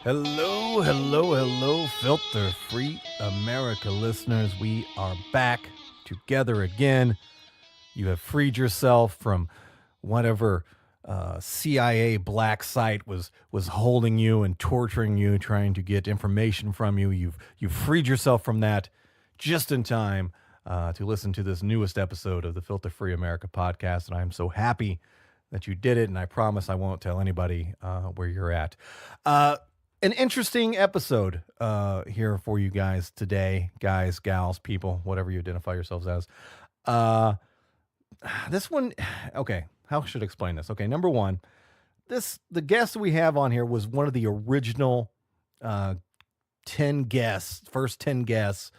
Hello, hello, hello, Filter Free Amerika listeners. We are back together again. You have freed yourself from whatever CIA black site was holding you and torturing you, trying to get information from you. You've freed yourself from that just in time to listen to this newest episode of the Filter Free Amerika podcast. And I'm so happy that you did it. And I promise I won't tell anybody where you're at. An interesting episode here for you guys today, guys, gals, people, whatever you identify yourselves as. This one, okay, how should I explain this? Okay, number one, the guest we have on here was one of the original 10 guests, first 10 guests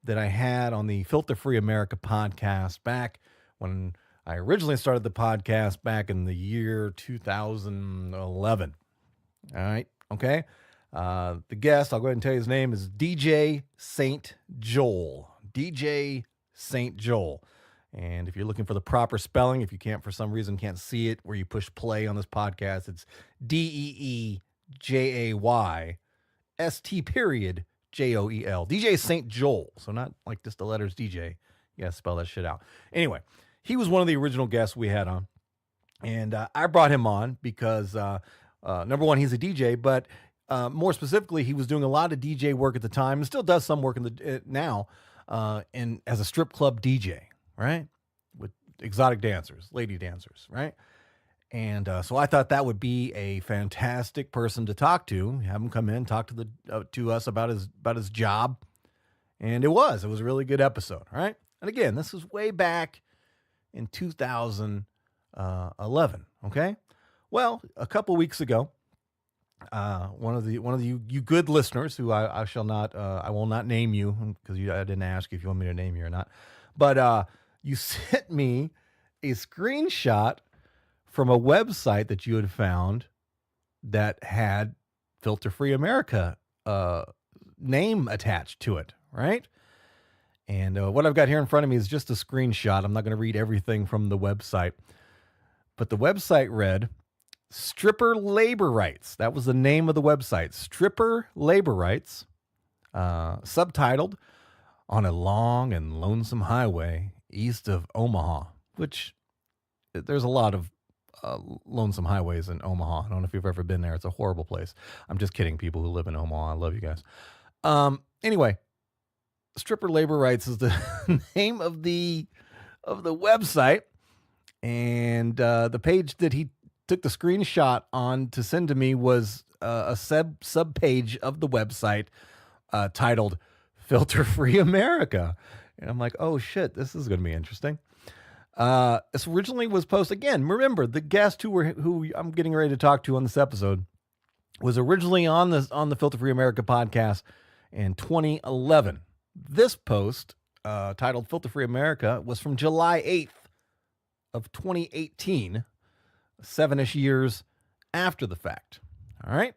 that I had on the Filter Free Amerika podcast back when I originally started the podcast back in the year 2011. All right. Okay. The guest, I'll go ahead and tell you his name, is DeeJay St Joel. DeeJay St Joel. And if you're looking for the proper spelling, if you can't, for some reason, can't see it where you push play on this podcast, it's DeeJaySt_Joel. DeeJay St Joel. So not like just the letters DJ. You got to spell that shit out. Anyway, he was one of the original guests we had on. And I brought him on because... number one, he's a DJ, but more specifically, he was doing a lot of DJ work at the time and still does some work in the now and as a strip club DJ, right? With exotic dancers, lady dancers, right? And so I thought that would be a fantastic person to talk to, have him come in, talk to us about his job. And it was a really good episode, right? And again, this was way back in 2011, okay? Well, a couple weeks ago, one of you good listeners who I will not name you because I didn't ask if you want me to name you or not, but you sent me a screenshot from a website that you had found that had Filter Free Amerika name attached to it, right? And what I've got here in front of me is just a screenshot. I'm not going to read everything from the website, but the website read, Stripper Labor Rights. That was the name of the website. Stripper Labor Rights, subtitled, On a Long and Lonesome Highway East of Omaha, which there's a lot of lonesome highways in Omaha. I don't know if you've ever been there. It's a horrible place. I'm just kidding, people who live in Omaha. I love you guys. Anyway, Stripper Labor Rights is the name of the website. And the page that he took the screenshot on to send to me was a sub page of the website titled Filter Free Amerika. And I'm like, oh shit, this is going to be interesting. This originally was posted again. Remember, the guest who I'm getting ready to talk to on this episode was originally on the Filter Free Amerika podcast in 2011. This post titled Filter Free Amerika was from July 8th of 2018. 7-ish years after the fact. All right.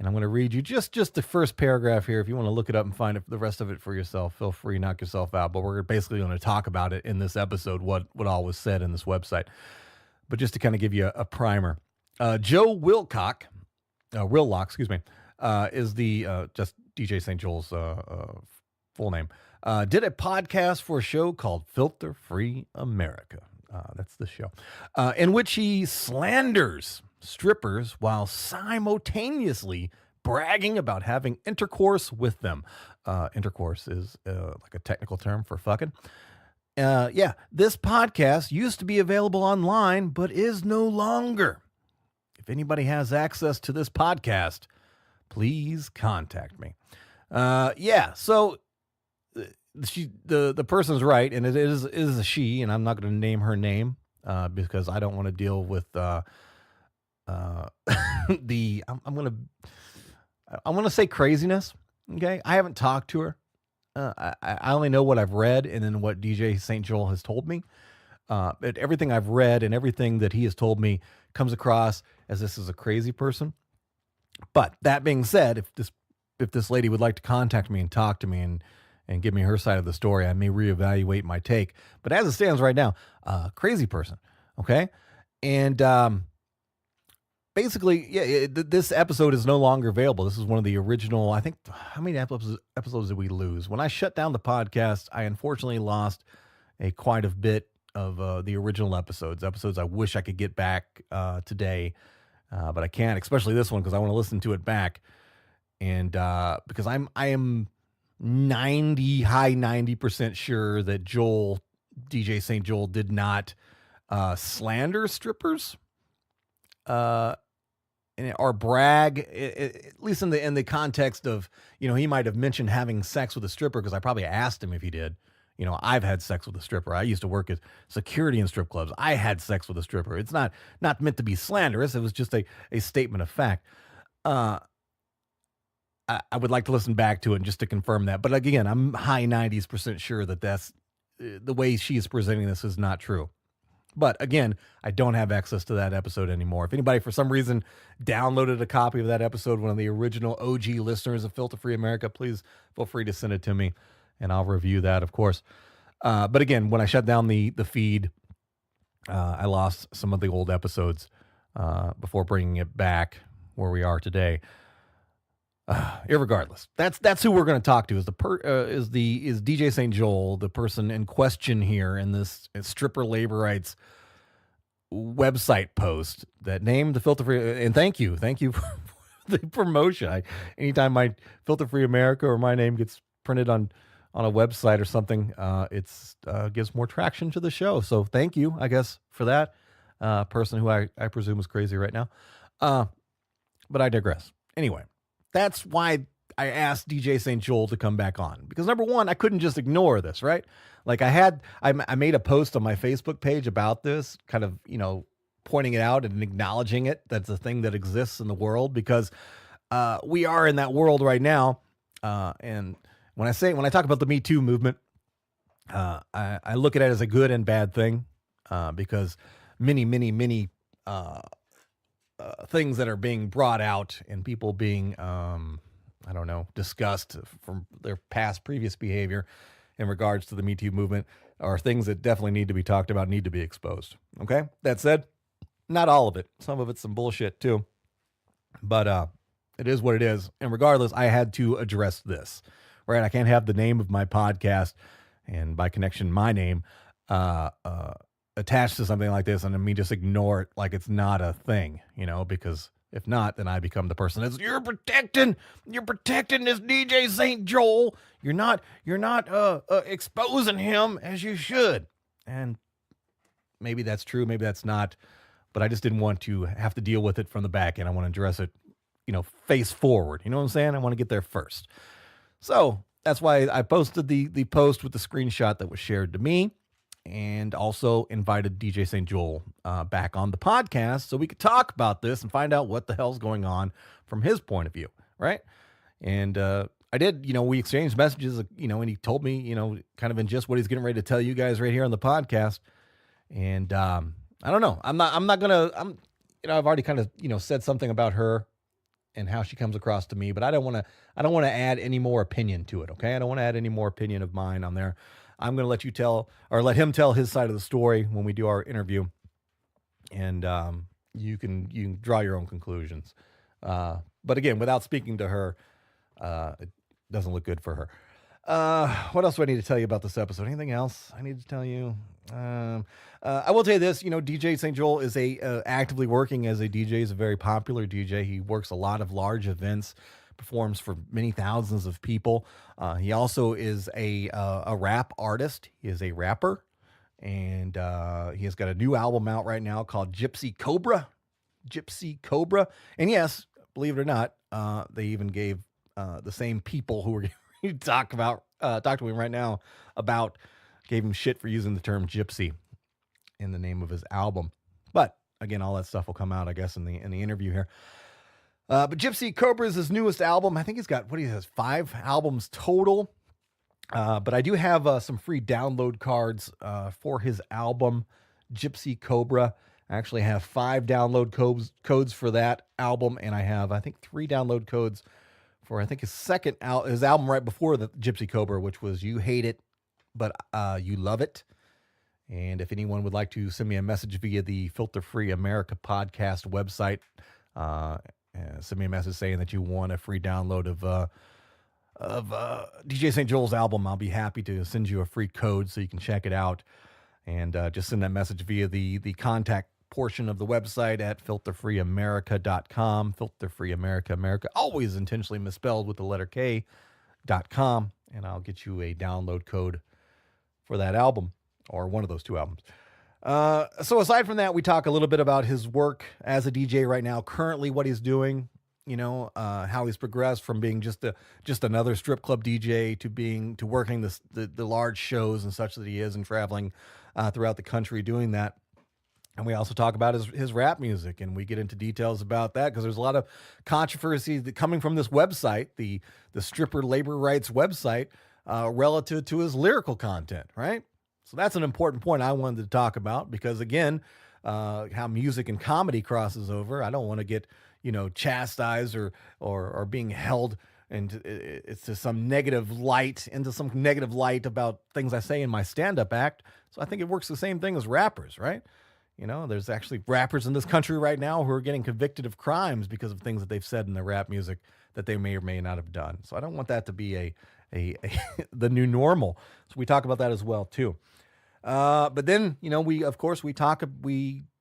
And I'm going to read you just the first paragraph here. If you want to look it up and find the rest of it for yourself, feel free, knock yourself out. But we're basically going to talk about it in this episode, what all was said in this website. But just to kind of give you a primer, Joe Willock, is the just DeeJay St Joel's full name. Did a podcast for a show called Filter Free Amerika. That's the show, in which he slanders strippers while simultaneously bragging about having intercourse with them. Intercourse is like a technical term for fucking. This podcast used to be available online, but is no longer. If anybody has access to this podcast, please contact me. So the person's right, and it is a she, and I'm not going to name her name because I don't want to deal with I want to say craziness. Okay, I haven't talked to her. I only know what I've read and then what DeeJay St Joel has told me. But everything I've read and everything that he has told me comes across as this is a crazy person. But that being said, if this if this lady would like to contact me and talk to me and give me her side of the story, I may reevaluate my take. But as it stands right now, crazy person. Okay. And basically, yeah, this episode is no longer available. This is one of the original, I think, how many episodes did we lose? When I shut down the podcast, I unfortunately lost quite a bit of the original episodes I wish I could get back today, but I can't, especially this one because I want to listen to it back. And because I am high 90% sure that DeeJay St Joel did not slander strippers. Or brag, at least in the context of, he might have mentioned having sex with a stripper because I probably asked him if he did. I've had sex with a stripper. I used to work as security in strip clubs. I had sex with a stripper. It's not meant to be slanderous. It was just a statement of fact. I would like to listen back to it just to confirm that. But again, I'm high 90% sure that that's the way she is presenting this is not true. But again, I don't have access to that episode anymore. If anybody for some reason downloaded a copy of that episode, one of the original OG listeners of Filter Free Amerika, please feel free to send it to me and I'll review that, of course. But again, when I shut down the feed, I lost some of the old episodes before bringing it back where we are today. Irregardless, that's who we're going to talk to. Is DeeJay St Joel, the person in question here in this stripper labor rights website post that named the Filter Free? And thank you for the promotion. Anytime my Filter Free Amerika or my name gets printed on a website or something, it's gives more traction to the show. So thank you, I guess, for that person who I presume is crazy right now. But I digress. Anyway. That's why I asked DeeJay St Joel to come back on, because number one, I couldn't just ignore this, right? Like I made a post on my Facebook page about this, kind of, pointing it out and acknowledging it. That's a thing that exists in the world because we are in that world right now. And when I talk about the Me Too movement, I look at it as a good and bad thing because many things that are being brought out and people being, discussed from their previous behavior in regards to the Me Too movement are things that definitely need to be talked about, need to be exposed. Okay. That said, not all of it. Some of it's some bullshit too, but it is what it is. And regardless, I had to address this, right? I can't have the name of my podcast and by connection, my name, attached to something like this and then me just ignore it like it's not a thing, because if not, then I become the person that's you're protecting this DeeJay St Joel. You're not exposing him as you should. And maybe that's true, maybe that's not, but I just didn't want to have to deal with it from the back end. I want to address it, face forward. You know what I'm saying? I want to get there first. So that's why I posted the post with the screenshot that was shared to me. And also invited DeeJay St Joel back on the podcast so we could talk about this and find out what the hell's going on from his point of view, right? And I did, we exchanged messages, and he told me, kind of in just what he's getting ready to tell you guys right here on the podcast. And I don't know, I've already kind of, said something about her and how she comes across to me, but I don't want to add any more opinion to it. Okay. I don't want to add any more opinion of mine on there. I'm going to let him tell his side of the story when we do our interview. And you can draw your own conclusions. But again, without speaking to her, it doesn't look good for her. What else do I need to tell you about this episode? Anything else I need to tell you? I will tell you this, DeeJay St Joel is actively working as a DJ. He's a very popular DJ. He works a lot of large events, performs for many thousands of people. He also is a rap artist. He is a rapper, and he has got a new album out right now called Gypsy Cobra. And yes, believe it or not, they even gave the same people who were going to talk to him right now gave him shit for using the term gypsy in the name of his album. But again, all that stuff will come out, I guess, in the interview here. But Gypsy Cobra is his newest album. I think he's got, 5 albums total. But I do have some free download cards for his album, Gypsy Cobra. I actually have 5 download codes for that album, and I have, I think, 3 download codes for I think his album right before the Gypsy Cobra, which was "You Hate It, but You Love It." And if anyone would like to send me a message via the Filter Free Amerika podcast website, send me a message saying that you want a free download of DeeJay St Joel's album, I'll be happy to send you a free code so you can check it out. And just send that message via the contact portion of the website at filterfreeamerica.com. Filter Free Amerika, America always intentionally misspelled with the letter K.com. And I'll get you a download code for that album, or one of those two albums. So aside from that, we talk a little bit about his work as a DJ right now, currently what he's doing, how he's progressed from being just another strip club DJ to working the large shows and such that he is, and traveling throughout the country doing that. And we also talk about his rap music, and we get into details about that because there's a lot of controversy coming from this website, the stripper labor rights website, relative to his lyrical content, right? So that's an important point I wanted to talk about because, again, how music and comedy crosses over. I don't want to get, chastised or being held into some negative light about things I say in my stand-up act. So I think it works the same thing as rappers, right? There's actually rappers in this country right now who are getting convicted of crimes because of things that they've said in their rap music that they may or may not have done. So I don't want that to be the new normal. So we talk about that as well too. But then, we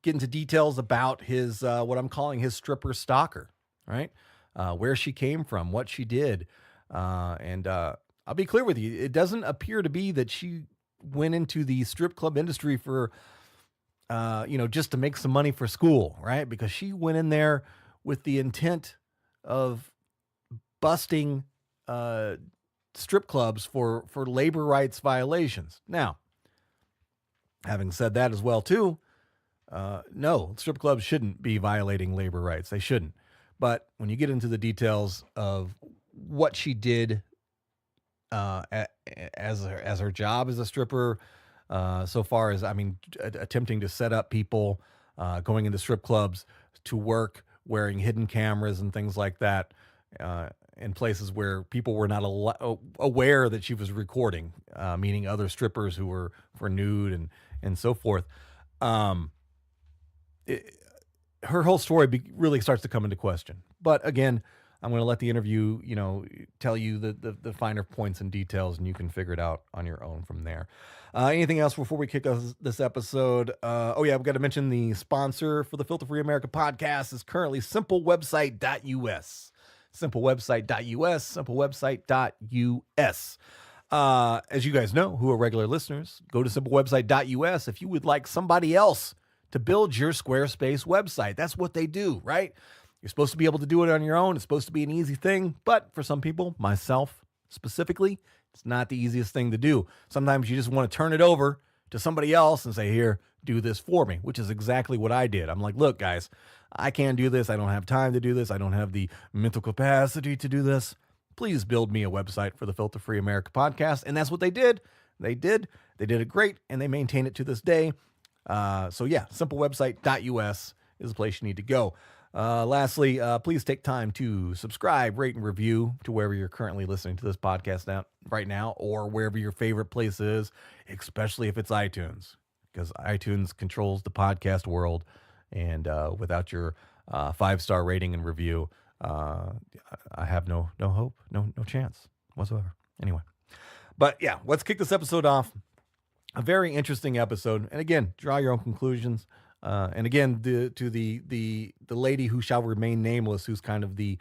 get into details about his, what I'm calling his stripper stalker, right? Where she came from, what she did. And I'll be clear with you. It doesn't appear to be that she went into the strip club industry for, just to make some money for school, right? Because she went in there with the intent of busting, strip clubs for labor rights violations. Now, having said that as well, too, no, strip clubs shouldn't be violating labor rights. They shouldn't. But when you get into the details of what she did as her job as a stripper, so far as, attempting to set up people going into strip clubs to work, wearing hidden cameras and things like that, in places where people were not aware that she was recording, meaning other strippers who were nude and so forth. Her whole story really starts to come into question. But again, I'm going to let the interview, tell you the finer points and details, and you can figure it out on your own from there. Anything else before we kick off this episode? I've got to mention the sponsor for the Filter Free Amerika podcast is currently simplewebsite.us. Simplewebsite.us. As you guys know, who are regular listeners, go to simplewebsite.us if you would like somebody else to build your Squarespace website. That's what they do, right? You're supposed to be able to do it on your own. It's supposed to be an easy thing, but for some people, myself specifically, it's not the easiest thing to do. Sometimes you just want to turn it over to somebody else and say, here, do this for me, which is exactly what I did. I'm like, look, guys, I can't do this. I don't have time to do this. I don't have the mental capacity to do this. Please build me a website for the Filter Free Amerika podcast. And that's what they did. They did it great, and they maintain it to this day. Simplewebsite.us is the place you need to go. Lastly, please take time to subscribe, rate, and review to wherever you're currently listening to this podcast right now, or wherever your favorite place is, especially if it's iTunes, because iTunes controls the podcast world. And without your 5-star rating and review, I have no hope, no chance whatsoever. Anyway, but yeah, let's kick this episode off. A very interesting episode, and again, draw your own conclusions. And again, to the lady who shall remain nameless, who's kind of the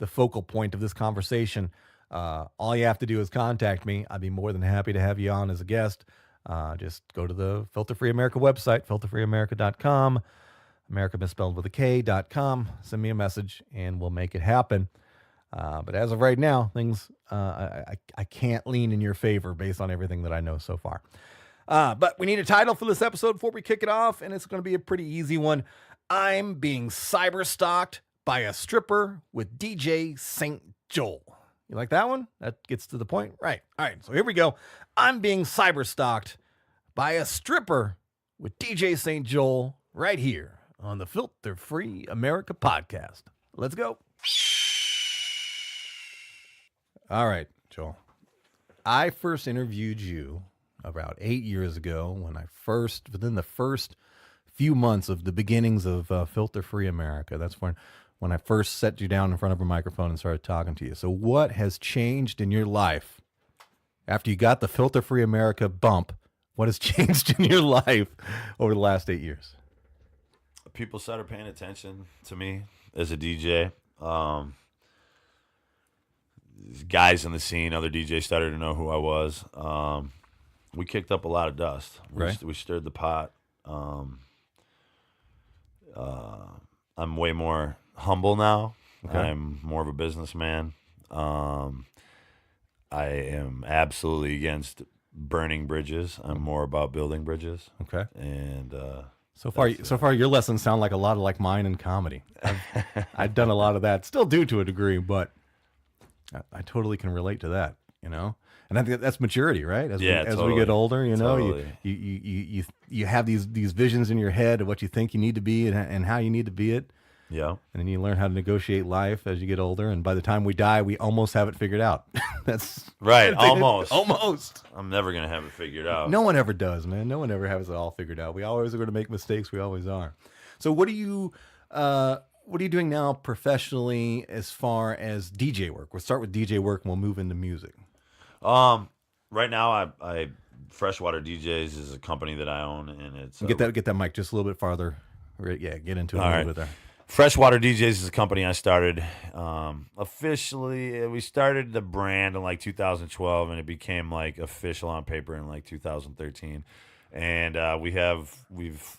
focal point of this conversation, all you have to do is contact me. I'd be more than happy to have you on as a guest. Just go to the Filter Free Amerika website, filterfreeamerica.com, America misspelled with a K.com. Send me a message and we'll make it happen. But as of right now, things I can't lean in your favor based on everything that I know so far. But we need a title for this episode before we kick it off, and it's going to be a pretty easy one. I'm being cyber stalked by a stripper with DeeJay St Joel. You like that one? That gets to the point? Right. All right, so here we go. I'm being cyber stalked by a stripper with DeeJay St Joel right here on the Filter Free Amerika podcast. Let's go. All right, Joel. I first interviewed you about 8 years ago within the first few months of the beginnings of Filter Free Amerika. That's when I first set you down in front of a microphone and started talking to you. So what has changed in your life after you got the Filter Free Amerika bump? What has changed in your life over the last 8 years? People started paying attention to me as a DJ. Guys in the scene, other DJs started to know who I was. We kicked up a lot of dust. We stirred the pot. I'm way more humble now. Okay. I'm more of a businessman. I am absolutely against burning bridges. I'm more about building bridges. Okay. And so far, your lessons sound like a lot of like mine in comedy. I've done a lot of that, still do to a degree, but I totally can relate to that, you know. And I think that's maturity, right? As we get older, you know, you have these visions in your head of what you think you need to be and how you need to be it. Yeah. And then you learn how to negotiate life as you get older. And by the time we die, we almost have it figured out. That's right. Almost. Almost. I'm never going to have it figured out. No one ever does, man. No one ever has it all figured out. We always are going to make mistakes. We always are. So what are you doing now professionally as far as DJ work? We'll start with DJ work and we'll move into music. Right now I Freshwater DJs is a company that I own, and it's get that mic just a little bit farther. Yeah, get into it a little bit there. Freshwater DJs is a company I started. Officially, we started the brand in like 2012, and it became like official on paper in like 2013. And we've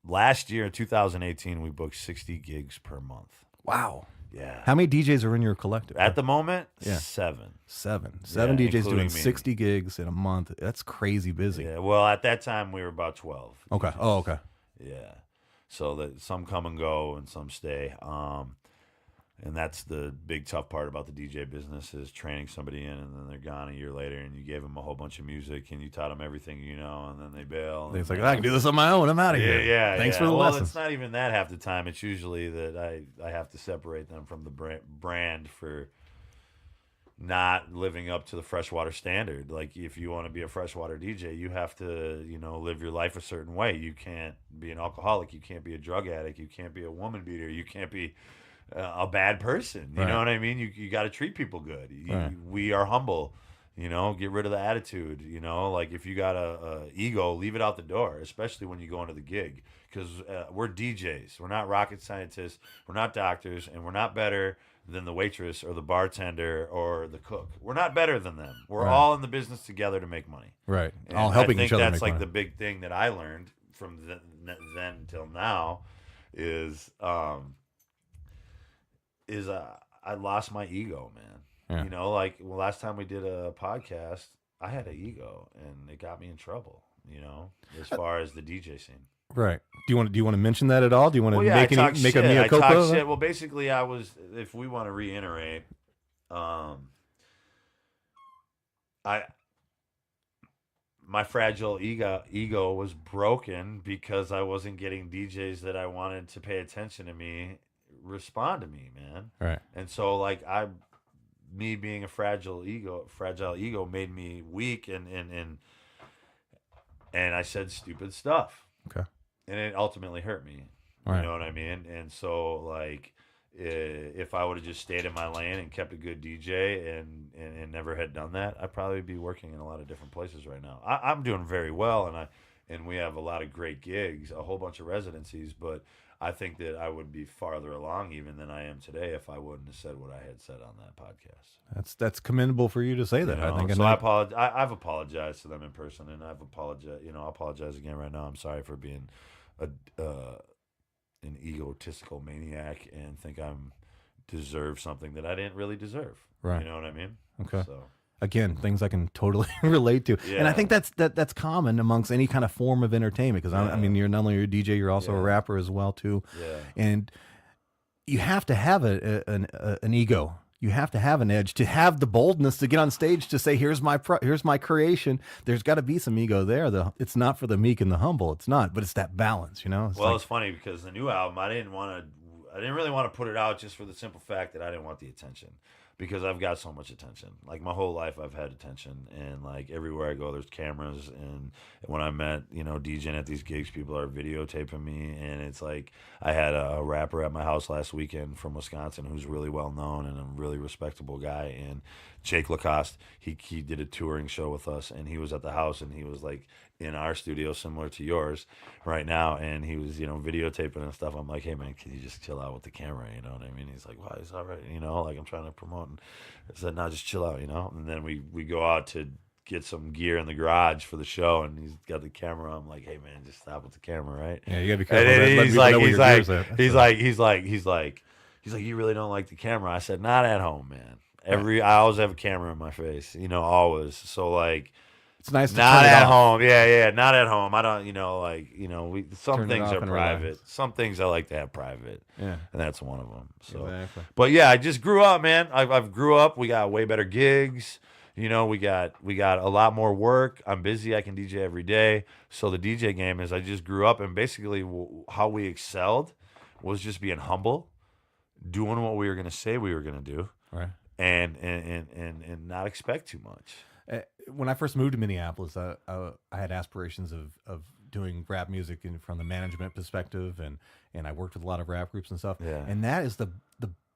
last year in 2018 we booked 60 gigs per month. Wow. Yeah. How many DJs are in your collective? At the moment, yeah. Seven DJs doing 60 gigs in a month. That's crazy busy. Yeah. Well, at that time we were about 12. Okay. DJs. Oh, okay. Yeah. So that some come and go and some stay. And that's the big tough part about the DJ business is training somebody in and then they're gone a year later and you gave them a whole bunch of music and you taught them everything you know and then they bail. It's like, I can do this on my own. I'm out of here. Yeah. Thanks for the lessons. It's not even that half the time. It's usually that I have to separate them from the brand for not living up to the Freshwater standard. Like if you want to be a Freshwater DJ, you have to, live your life a certain way. You can't be an alcoholic. You can't be a drug addict. You can't be a woman beater. You can't be a bad person. You know what I mean? You got to treat people good. We are humble. Get rid of the attitude. Like if you got a ego, leave it out the door, especially when you go into the gig. Because we're DJs. We're not rocket scientists. We're not doctors. And we're not better than the waitress or the bartender or the cook. We're not better than them. We're all in the business together to make money. Right. And all helping each other. I think that's like money. the big thing that I learned from then until now is I lost my ego, man. Yeah. Like last time we did a podcast, I had an ego and it got me in trouble, as far as the DJ scene. Right. Do you want to mention that at all? Do you want to make a mea I culpa? talk shit. Well, basically, if we want to reiterate, my fragile ego was broken because I wasn't getting DJs that I wanted to pay attention to me respond to me, man. Right. And so like me being a fragile ego made me weak and I said stupid stuff. Okay. And it ultimately hurt me. Right. You know what I mean? And so like if I would have just stayed in my lane and kept a good DJ and never had done that, I'd probably be working in a lot of different places right now. I'm doing very well and we have a lot of great gigs, a whole bunch of residencies, but I think that I would be farther along even than I am today if I wouldn't have said what I had said on that podcast. That's commendable for you to say that. I think. So I apologize. I've apologized to them in person, and I've apologized. I'll apologize again right now. I'm sorry for being an egotistical maniac and think I'm deserve something that I didn't really deserve. Right. You know what I mean? Okay. So. Again, things I can totally relate to, and I think that's common amongst any kind of form of entertainment. Because I mean, you're not only a DJ, you're also a rapper as well too. Yeah. And you have to have an ego. You have to have an edge to have the boldness to get on stage to say, "Here's my creation." There's got to be some ego there. It's not for the meek and the humble. It's not, but it's that balance, It's funny because the new album, I didn't really want to put it out just for the simple fact that I didn't want the attention. because I've got so much attention. Like my whole life, I've had attention, and like everywhere I go, there's cameras. And when I met, DJing at these gigs, people are videotaping me, and it's like I had a rapper at my house last weekend from Wisconsin who's really well known and a really respectable guy, and Jake Lacoste. He did a touring show with us, and he was at the house, and he was like in our studio, similar to yours, right now, and he was videotaping and stuff. I'm like, hey man, can you just chill out with the camera? You know what I mean? He's like, well, it's all right, like I'm trying to promote. And I said, no, just chill out, And then we go out to get some gear in the garage for the show, and he's got the camera. I'm like, hey man, just stop with the camera, right? Yeah, you gotta be careful. And Let people know where your gear's at. he's like, you really don't like the camera? I said, not at home, man. I always have a camera in my face, always. So like, it's nice to not turn it at off. home. Yeah, not at home. I don't, some Turn it things off are and private. relax. Some things I like to have private. Yeah, and that's one of them. So, exactly. But yeah, I just grew up, man. I've grew up. We got way better gigs. We got a lot more work. I'm busy. I can DJ every day. So the DJ game is I just grew up, and basically how we excelled was just being humble, doing what we were going to say we were going to do, right, and not expect too much. When I first moved to Minneapolis, I had aspirations of doing rap music from the management perspective, and I worked with a lot of rap groups and stuff. Yeah. And that is the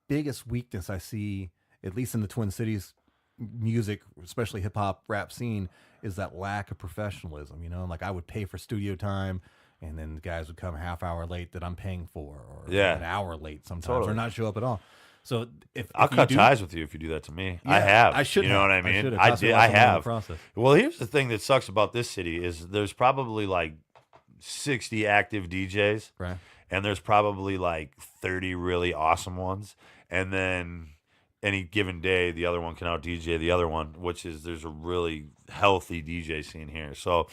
biggest weakness I see, at least in the Twin Cities music, especially hip hop rap scene, is that lack of professionalism. Like I would pay for studio time, and then the guys would come a half hour late that I'm paying for, or an hour late sometimes, or not show up at all. So if I'll cut ties with you if you do that to me. Yeah, I have. I should. You know what I mean? I did. I have. Process. Well, here's the thing that sucks about this city is there's probably like 60 active DJs, right? And there's probably like 30 really awesome ones, and then any given day the other one can out DJ the other one, which is there's a really healthy DJ scene here. So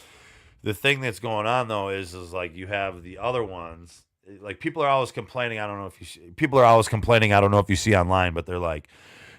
the thing that's going on though is like you have the other ones. Like people are always complaining. I don't know if you see online, but they're like,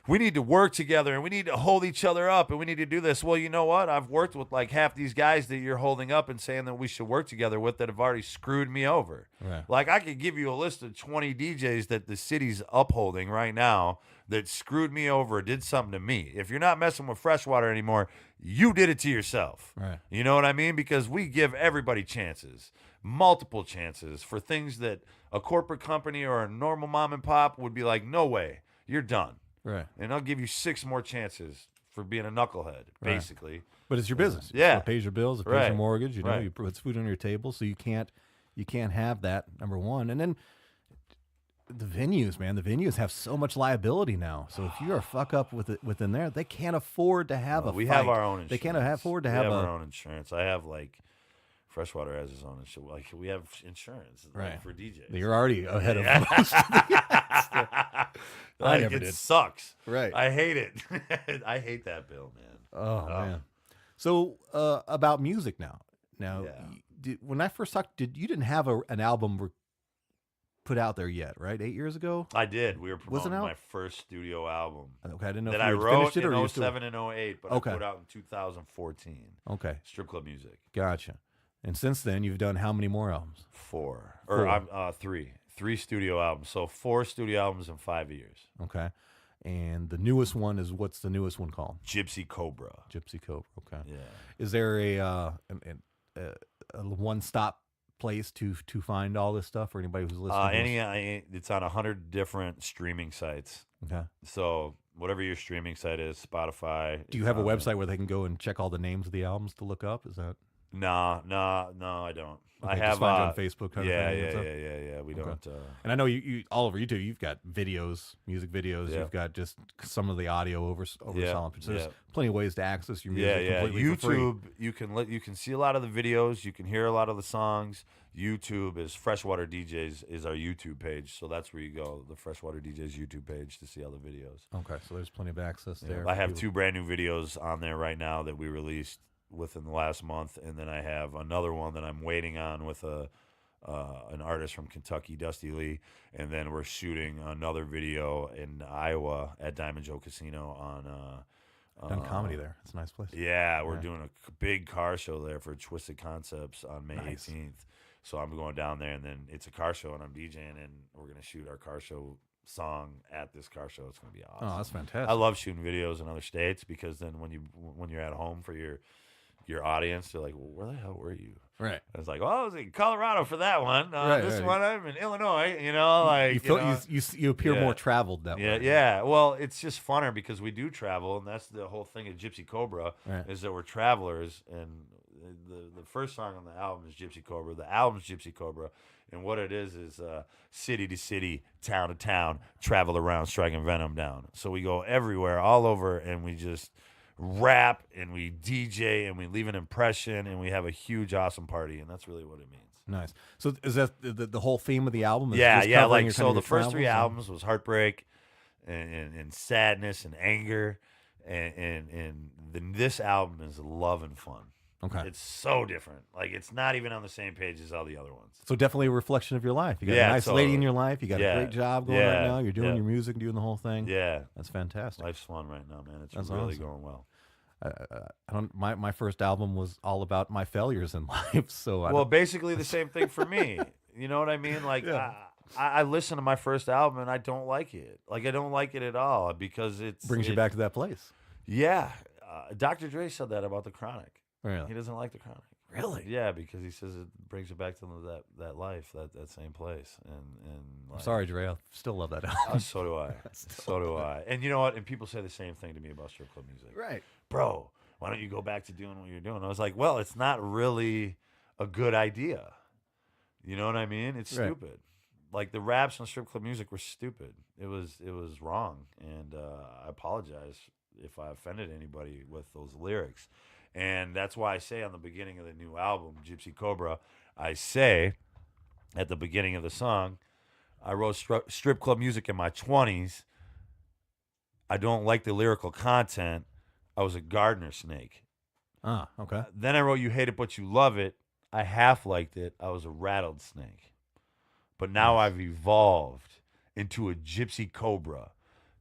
we need to work together and we need to hold each other up and we need to do this. Well, you know what? I've worked with like half these guys that you're holding up and saying that we should work together with that have already screwed me over. Right. Like I could give you a list of 20 DJs that the city's upholding right now that screwed me over, did something to me. If you're not messing with Freshwater anymore, you did it to yourself. Right. You know what I mean? Because we give everybody chances. Multiple chances for things that a corporate company or a normal mom and pop would be like, no way, you're done. Right. And I'll give you 6 more chances for being a knucklehead, basically. But it's your business. Yeah. It pays your bills, it pays your mortgage, you puts food on your table, so you can't have that, number one. And then the venues, man, have so much liability now. So if you're a fuck up within there, they can't afford to have a We fight. have our own insurance. They can't afford to have our own insurance. I have like Freshwater has his own insurance. Like we have insurance for DJs. You're already ahead of most. I never did. Sucks. Right. I hate it. I hate that bill, man. Oh man. So about music now. When I first talked, you didn't have an album put out there yet, right? 8 years ago. I did. We were promoting my first studio album. Okay, I didn't know that if you I had wrote finished it or in 07 and 08, but I put out in 2014. Okay. Strip club music. Gotcha. And since then, you've done how many more albums? 4. Or 3. 3 studio albums. So 4 studio albums in 5 years. Okay. And the newest one is, what's the newest one called? Gypsy Cobra. Gypsy Cobra. Okay. Yeah. Is there a one-stop place to find all this stuff for anybody who's listening? It's on 100 different streaming sites. Okay. So whatever your streaming site is, Spotify. Do you have a website where they can go and check all the names of the albums to look up? Is that? No, I don't. Okay, I have just find you on Facebook. Yeah. We don't. And I know you all over YouTube. You've got videos, music videos. Yeah. You've got just some of the audio over solid. So there's yeah. plenty of ways to access your music. Completely for free. YouTube, you can see a lot of the videos. You can hear a lot of the songs. YouTube is Freshwater DJs is our YouTube page, so that's where you go. The Freshwater DJs YouTube page to see all the videos. Okay, so there's plenty of access there. I have 2 brand new videos on there right now that we released within the last month, and then I have another one that I'm waiting on with an artist from Kentucky, Dusty Lee, and then we're shooting another video in Iowa at Diamond Joe Casino on done comedy there. It's a nice place. Yeah, we're doing a big car show there for Twisted Concepts on May 18th. So I'm going down there, and then it's a car show, and I'm DJing, and we're gonna shoot our car show song at this car show. It's going to be awesome. Oh, that's fantastic. I love shooting videos in other states because then when you're at home for your audience, they're like, well, where the hell were you? Right. I was like, well, I was in Colorado for that one. Right, This right. one, I'm in Illinois. You know, like You feel know, you appear yeah. more traveled that yeah, way. yeah. Well, it's just funner because we do travel, and that's the whole thing of Gypsy Cobra Right. is that we're travelers. And the first song on the album is Gypsy Cobra. The album's Gypsy Cobra, and what it is city to city, town to town, travel around, striking venom down. So we go everywhere, all over, and we just rap and we DJ and we leave an impression and we have a huge, awesome party, and that's really what it means. Nice. So is that the whole theme of the album? Is Yeah, just yeah. covering Like your, kind of the your first three travels, albums was heartbreak and sadness and anger, and then this album is love and fun. Okay. It's so different. Like it's not even on the same page as all the other ones. So definitely a reflection of your life. You got Yeah, a nice lady in totally. your life. You got Yeah, a great job going yeah, right now. You're doing yeah. your music, doing the whole thing. Yeah, That's fantastic. life's fun right now, man. It's That's really awesome. going well. I don't. My first album was all about my failures in life. So Well, basically the same thing for me. You know what I mean? Like Yeah. I listened to my first album and I don't like it. Like I don't like it at all because it brings you back to that place. Yeah, Dr. Dre said that about the Chronic. Really? He doesn't like the Chronic. Really? Yeah, because he says it brings you back to that life, that same place. And I'm like, sorry, Dre. I still love that album. so do I. So do I. And you know what? And people say the same thing to me about strip club music. Right. Bro, why don't you go back to doing what you're doing? I was like, well, it's not really a good idea. You know what I mean? It's Right. stupid. Like the raps on strip club music were stupid. It was wrong, and I apologize if I offended anybody with those lyrics. And that's why I say on the beginning of the new album, Gypsy Cobra, I say at the beginning of the song, I wrote strip club music in my 20s. I don't like the lyrical content. I was a gardener snake. Ah, okay. Then I wrote You Hate It But You Love It. I half liked it. I was a rattled snake. But now Nice. I've evolved into a gypsy cobra,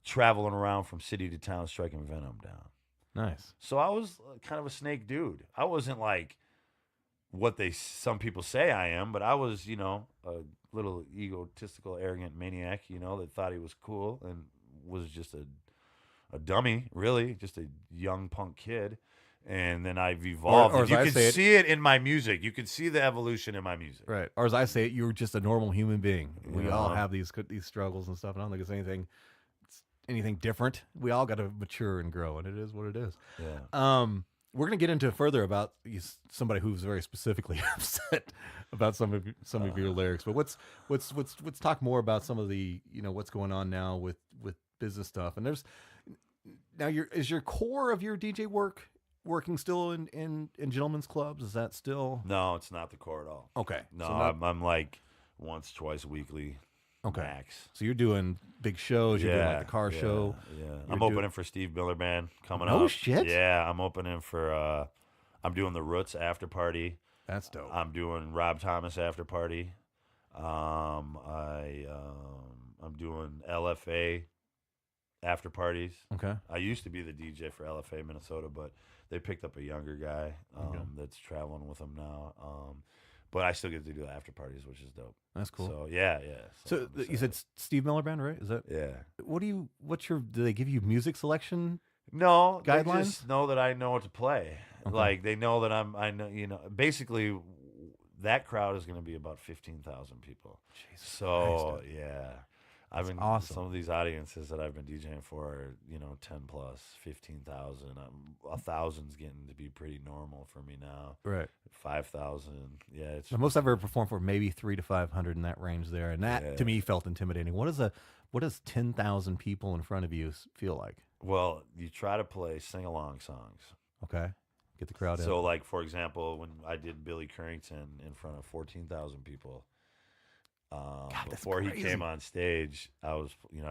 traveling around from city to town, striking venom down. Nice. So I was kind of a snake dude. I wasn't like what some people say I am, but I was, a little egotistical, arrogant maniac, that thought he was cool and was just a dummy, really, just a young punk kid. And then I've evolved. Or as you I can say it- see it in my music. You can see the evolution in my music. Right. Or as I say it, you're just a normal human being. We You all know? have these struggles and stuff. And I don't think it's anything different. We all got to mature and grow, and it is what it is. Yeah. We're gonna get into further about somebody who's very specifically upset about some of your lyrics. But let's talk more about some of the what's going on now with business stuff. And is your core of your DJ working still in gentlemen's clubs? Is that still No, it's not the core at all. okay? No, so I'm like once, twice weekly. okay. Max. So you're doing big shows. You're doing like the car show. Yeah, You're I'm opening for Steve Miller Band coming up. No shit? Yeah, I'm opening for. I'm doing the Roots after party. That's dope. I'm doing Rob Thomas after party. I'm doing LFA after parties. Okay. I used to be the DJ for LFA Minnesota, but they picked up a younger guy that's traveling with them now. But I still get to do after parties, which is dope. That's cool. So yeah. So I'm you said Steve Miller Band, right? Is that yeah. do they give you music selection? No, Guidelines? They just know that I know what to play. Okay. Like they know that I know, basically that crowd is going to be about 15,000 people. Jesus So Christ, yeah, That's awesome. Some of these audiences that I've been DJing for are, 10 plus, 15,000. 1,000's getting to be pretty normal for me now. right. 5,000. Yeah, it's The most I've ever performed for maybe 300 to 500 in that range there, and that Yeah. to me felt intimidating. What does 10,000 people in front of you feel like? well, you try to play sing along songs. Okay, get the crowd So, in. like, for example, when I did Billy Currington in front of 14,000 people, that's before he crazy. came on stage, I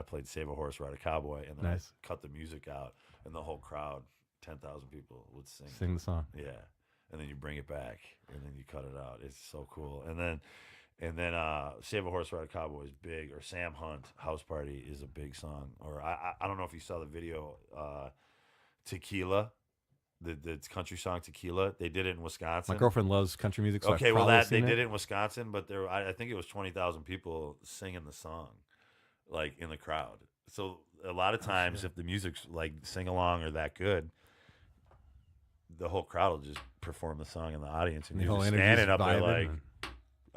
played Save a Horse, Ride a Cowboy, and then Nice. I cut the music out, and the whole crowd, 10,000 people, would sing. Sing the song. Yeah. And then you bring it back, and then you cut it out. It's so cool. And then Save a Horse, Ride a Cowboy is big, or Sam Hunt, House Party is a big song. Or I don't know if you saw the video, Tequila, the country song Tequila. They did it in Wisconsin. My girlfriend loves country music. So Okay, I've well probably they seen did it in Wisconsin, but I think it was 20,000 people singing the song. like in the crowd. So a lot of times, if the music's like sing along or that good, the whole crowd will just perform the song in the audience, and The you're whole just energy's standing up there vibing like, and-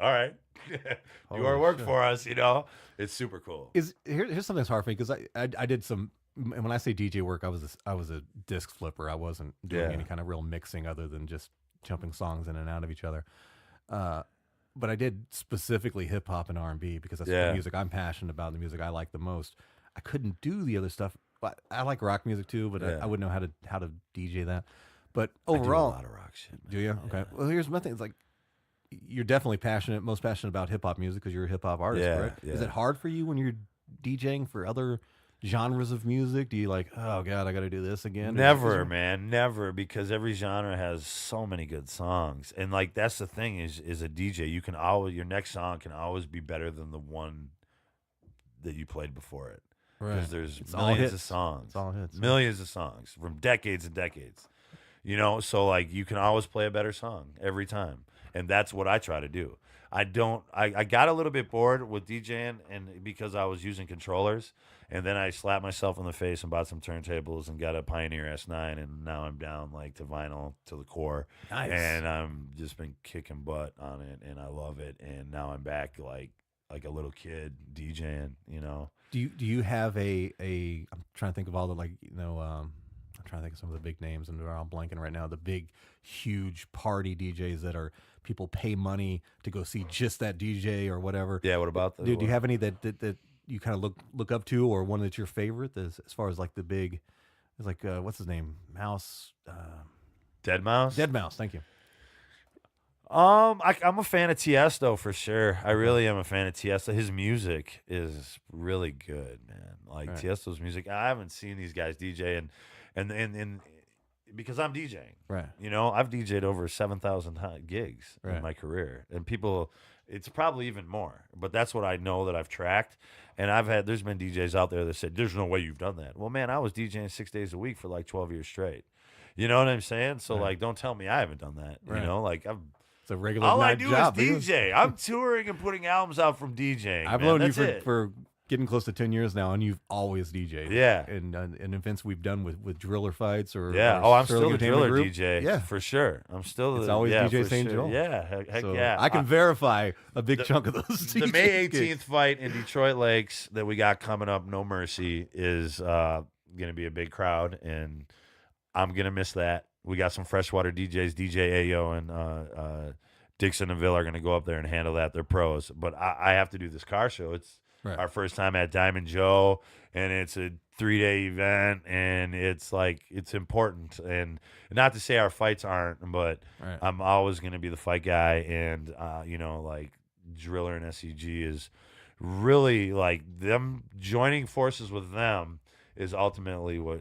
all right, do our Holy work shit. for us. You know, it's super cool. Here's something that's hard for me because I did some, and when I say DJ work, I was a disc flipper. I wasn't doing Yeah. any kind of real mixing other than just jumping songs in and out of each other. But I did specifically hip hop and R&B because that's Yeah. the music I'm passionate about, the music I like the most. I couldn't do the other stuff. But I like rock music too, but Yeah. I wouldn't know how to DJ that. But I do a overall, lot of rock shit. Man. do you? Okay. Yeah. Well, here's my thing. It's like you're definitely most passionate about hip hop music because you're a hip hop artist, Yeah, correct? Is yeah. it hard for you when you're DJing for other genres of music? Do you like, oh god, I got to do this again? Never, man, never, because every genre has so many good songs, and like that's the thing is a DJ. You can always your next song can always be better than the one that you played before it, Right. because there's It's all millions of hits. songs, It's all hits. millions of songs from decades and decades. You know, so like you can always play a better song every time, and that's what I try to do. I got a little bit bored with DJing, and because I was using controllers, and then I slapped myself in the face and bought some turntables and got a Pioneer S9, and now I'm down like to vinyl to the core. Nice. And I'm just been kicking butt on it, and I love it. And now I'm back like a little kid DJing, you know. Do you have a I'm trying to think of all the I'm trying to think of some of the big names and they're all blanking right now. The big, huge party DJs that are people pay money to go see just that DJ or whatever. Yeah, what about the Do you have any that you kind of look up to, or one that's your favorite as far as like the big? It's like what's his name? Mouse. Dead Mouse? Dead Mouse. Thank you. I'm a fan of Tiesto for sure. I really am a fan of Tiesto. His music is really good, man. Like Right. Tiesto's music. I haven't seen these guys DJ and because I'm DJing. Right. You know, I've DJed over 7,000 gigs Right. in my career, and people, it's probably even more. But that's what I know that I've tracked. And there's been DJs out there that said, "There's no way you've done that." Well, man, I was DJing 6 days a week for like 12 years straight. You know what I'm saying? So Right. like, don't tell me I haven't done that. Right. You know, like It's a regular all I night do job. is DJ. I'm touring and putting albums out from DJing. I've man. known you That's it. for getting close to 10 years now, and you've always DJed. Yeah. And events we've done with driller fights or Yeah. or Oh, I'm Sterling still the Entertainment driller Group. DJ. Yeah. For sure. I'm still It's the always yeah, DeeJay for St sure. Joel. Yeah. Heck So yeah. I can verify a big chunk of those. The DJ May gigs. 18th fight in Detroit Lakes that we got coming up, No Mercy, is going to be a big crowd, and I'm going to miss that. We got some freshwater DJs, DJ Ayo and Dixon and Ville are going to go up there and handle that. They're pros. But I have to do this car show. It's Right. our first time at Diamond Joe, and it's a 3-day event, and it's like it's important. And not to say our fights aren't, but Right. I'm always going to be the fight guy. And, you know, like Driller and SEG is really like them joining forces with them is ultimately what,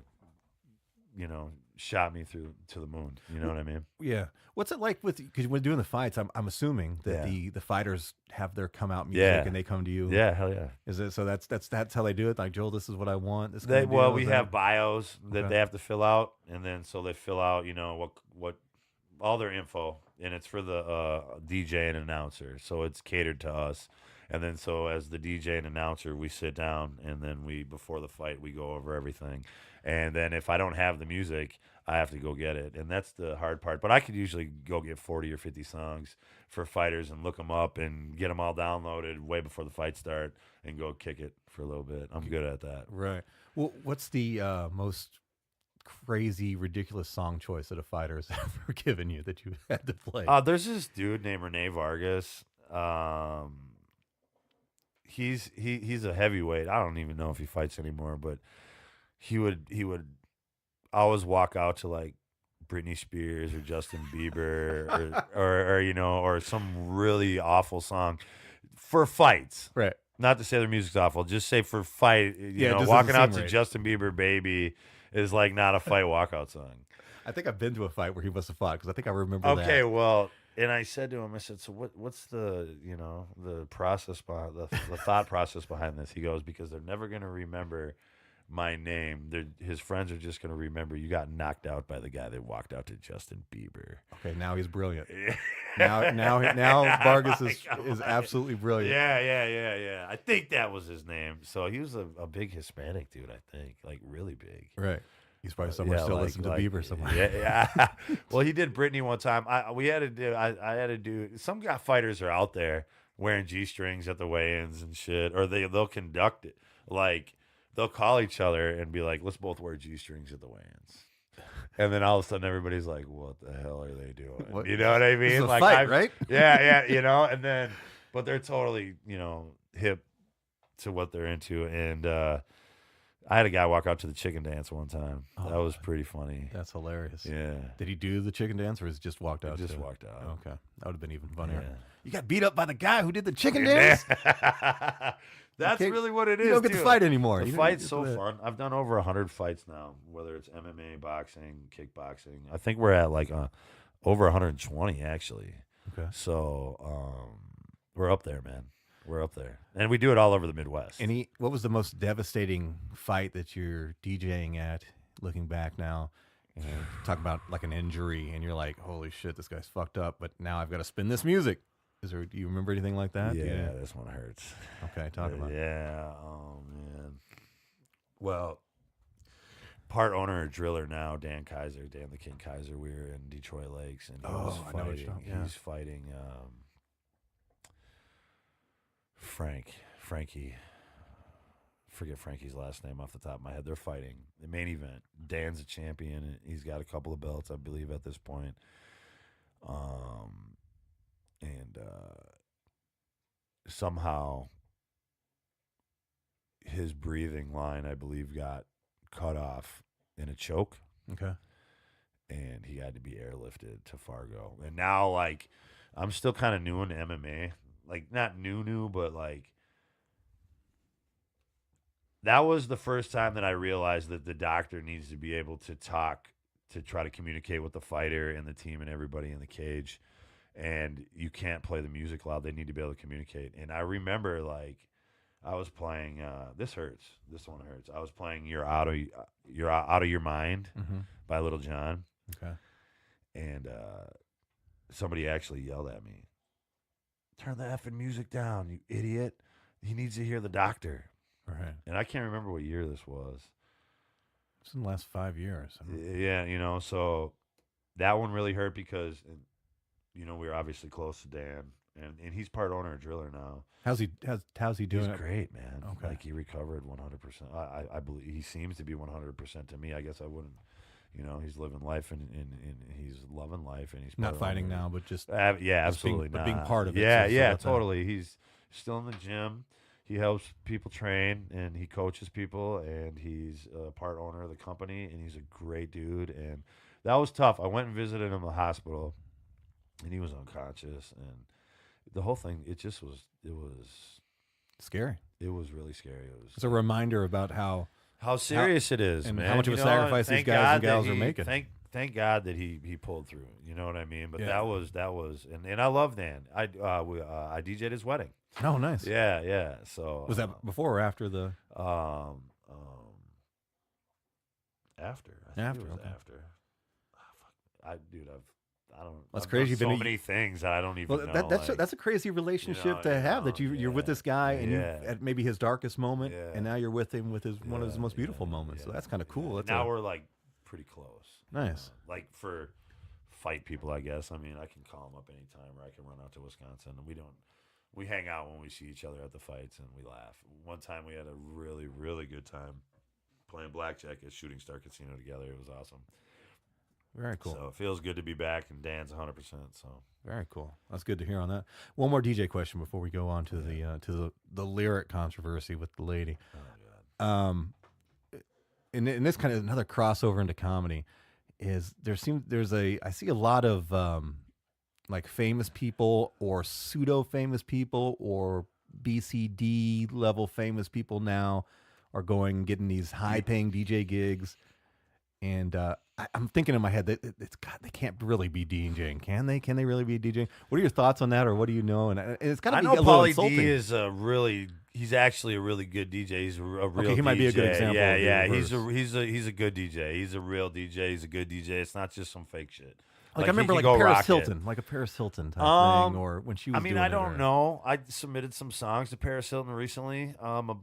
you know, shot me through to the moon. You know what I mean? Yeah. What's it like because when doing the fights, I'm assuming that Yeah. the fighters have their come out music Yeah. and they come to you. Yeah, hell yeah. Is it so that's how they do it? Like, Joel, this is what I want. This They, kind of well, deal? we Is have that- bios that Okay. they have to fill out, and then so they fill out, you know, what all their info, and it's for the DJ and announcer, so it's catered to us. And then so as the DJ and announcer, we sit down, and then before the fight we go over everything. And then if I don't have the music, I have to go get it, and that's the hard part. But I could usually go get 40 or 50 songs for fighters and look them up and get them all downloaded way before the fight start and go kick it for a little bit. I'm good at that. Right. Well, what's the most crazy, ridiculous song choice that a fighter's ever given you that you had to play? There's this dude named Rene Vargas. He's a heavyweight. I don't even know if he fights anymore, but he would always walk out to like Britney Spears or Justin Bieber or you know, or some really awful song for fights. Right. Not to say their music's awful, just say for fight. You Yeah, it know, just walking doesn't out seem to right. Justin Bieber "Baby" is like not a fight walkout song. I think I've been to a fight where he must have fought because I think I remember Okay, that. well, and I said to him, I said, so what's the, you know, the process behind the thought process behind this? He goes, because they're never going to remember my name, his friends are just going to remember you got knocked out by the guy that walked out to Justin Bieber. Okay, now he's brilliant. Yeah. Now Vargas Like, is absolutely brilliant. Yeah. I think that was his name. So he was a big Hispanic dude, I think, like really big. Right. He's probably somewhere still listening to Bieber somewhere. Yeah. Well, he did Britney one time. I had to do. Some guy fighters are out there wearing G-strings at the weigh-ins and shit, or they'll conduct it. Like they'll call each other and be like, "Let's both wear G-strings at the weigh-ins." And then all of a sudden, everybody's like, "What the hell are they doing?" What? You know what I mean? This is a Like, fight, right? Yeah. And then, but they're totally, hip to what they're into. And I had a guy walk out to the chicken dance one time. Oh, that was pretty funny. That's hilarious. Yeah. Did he do the chicken dance, or has he just walked out? Just walked out. Okay, that would have been even funnier. Yeah. You got beat up by the guy who did the chicken dance. That's really what it is. You don't get to fight anymore. The fight's so fun. I've done over 100 fights now, whether it's MMA, boxing, kickboxing. I think we're at like over 120 actually. Okay. So we're up there, man. We're up there, and we do it all over the Midwest. What was the most devastating fight that you're DJing at? Looking back now, and talk about like an injury, and you're like, "Holy shit, this guy's fucked up!" But now I've got to spin this music. Do you remember anything like that? Yeah, this one hurts. Okay, talk about it. Yeah, oh man. Well, part owner or driller now, Dan the King Kaiser. We were in Detroit Lakes, and he was I know what you're talking about. He's fighting Frankie. Forget Frankie's last name off the top of my head. They're fighting the main event. Dan's a champion, and he's got a couple of belts, I believe, at this point. And somehow his breathing line, I believe, got cut off in a choke. Okay. And he had to be airlifted to Fargo. And now, like, I'm still kind of new into MMA. Like, not new, but, like, that was the first time that I realized that the doctor needs to be able to talk, to try to communicate with the fighter and the team and everybody in the cage. And you can't play the music loud. They need to be able to communicate. And I remember, like, I was playing This Hurts. This one hurts. I was playing You're Out of Your Mind by Little John. Okay. And somebody actually yelled at me, "Turn the effing music down, you idiot. He needs to hear the doctor." Right. And I can't remember what year this was. It's in the last 5 years. Yeah, so that one really hurt because, we were obviously close to Dan, and he's part owner of Driller now. How's he doing? He's great, man. Okay. Like, he recovered 100%. I believe he seems to be 100% to me. I guess I wouldn't. He's living life and he's loving life, and he's Not fighting now, but just absolutely being part of it. Yeah, totally. He's still in the gym. He helps people train, and he coaches people, and he's a part owner of the company, and he's a great dude. And that was tough. I went and visited him in the hospital, and he was unconscious, and the whole thing, it was scary. It was really scary. It's a reminder about how serious it is, and man. how much of a sacrifice these guys and gals are making. Thank God that he pulled through. You know what I mean? But Yeah. that was, and I love Dan. I DJ'd his wedding. Oh, nice. Yeah. So Was that before or after the? After. After, It was okay. after. I don't. That's I've crazy. done so many things that I don't even know. That's a crazy relationship to have. That you're with this guy and you at maybe his darkest moment, and now you're with him with one of his most beautiful moments. So that's kind of cool. Now we're like pretty close. Nice. Like for fight people, I guess. I mean, I can call him up anytime, or I can run out to Wisconsin, and we hang out when we see each other at the fights, and we laugh. One time we had a really, really good time playing blackjack at Shooting Star Casino together. It was awesome. Very cool. So it feels good to be back, and Dan's 100%. So very cool. That's good to hear on that. One more DJ question before we go on to the lyric controversy with the lady. Oh God. And this kind of another crossover into comedy is I see a lot of like famous people or pseudo famous people or BCD level famous people now are getting these high paying DJ gigs. And I'm thinking in my head that it's God, they can't really be DJing, can they? Can they really be DJing? What are your thoughts on that, or what do you know? And it's got to I be a know little Pauly D insulting. is he's actually a really good DJ. He's a real Okay, he might be a good DJ. example Yeah, of the yeah. reverse. He's a good DJ. He's a real DJ. He's a good DJ. It's not just some fake shit. Like I He remember, can like go Paris rock it. Hilton, like a Paris Hilton type thing, or when she I was mean, doing I it. don't know. I submitted some songs to Paris Hilton recently,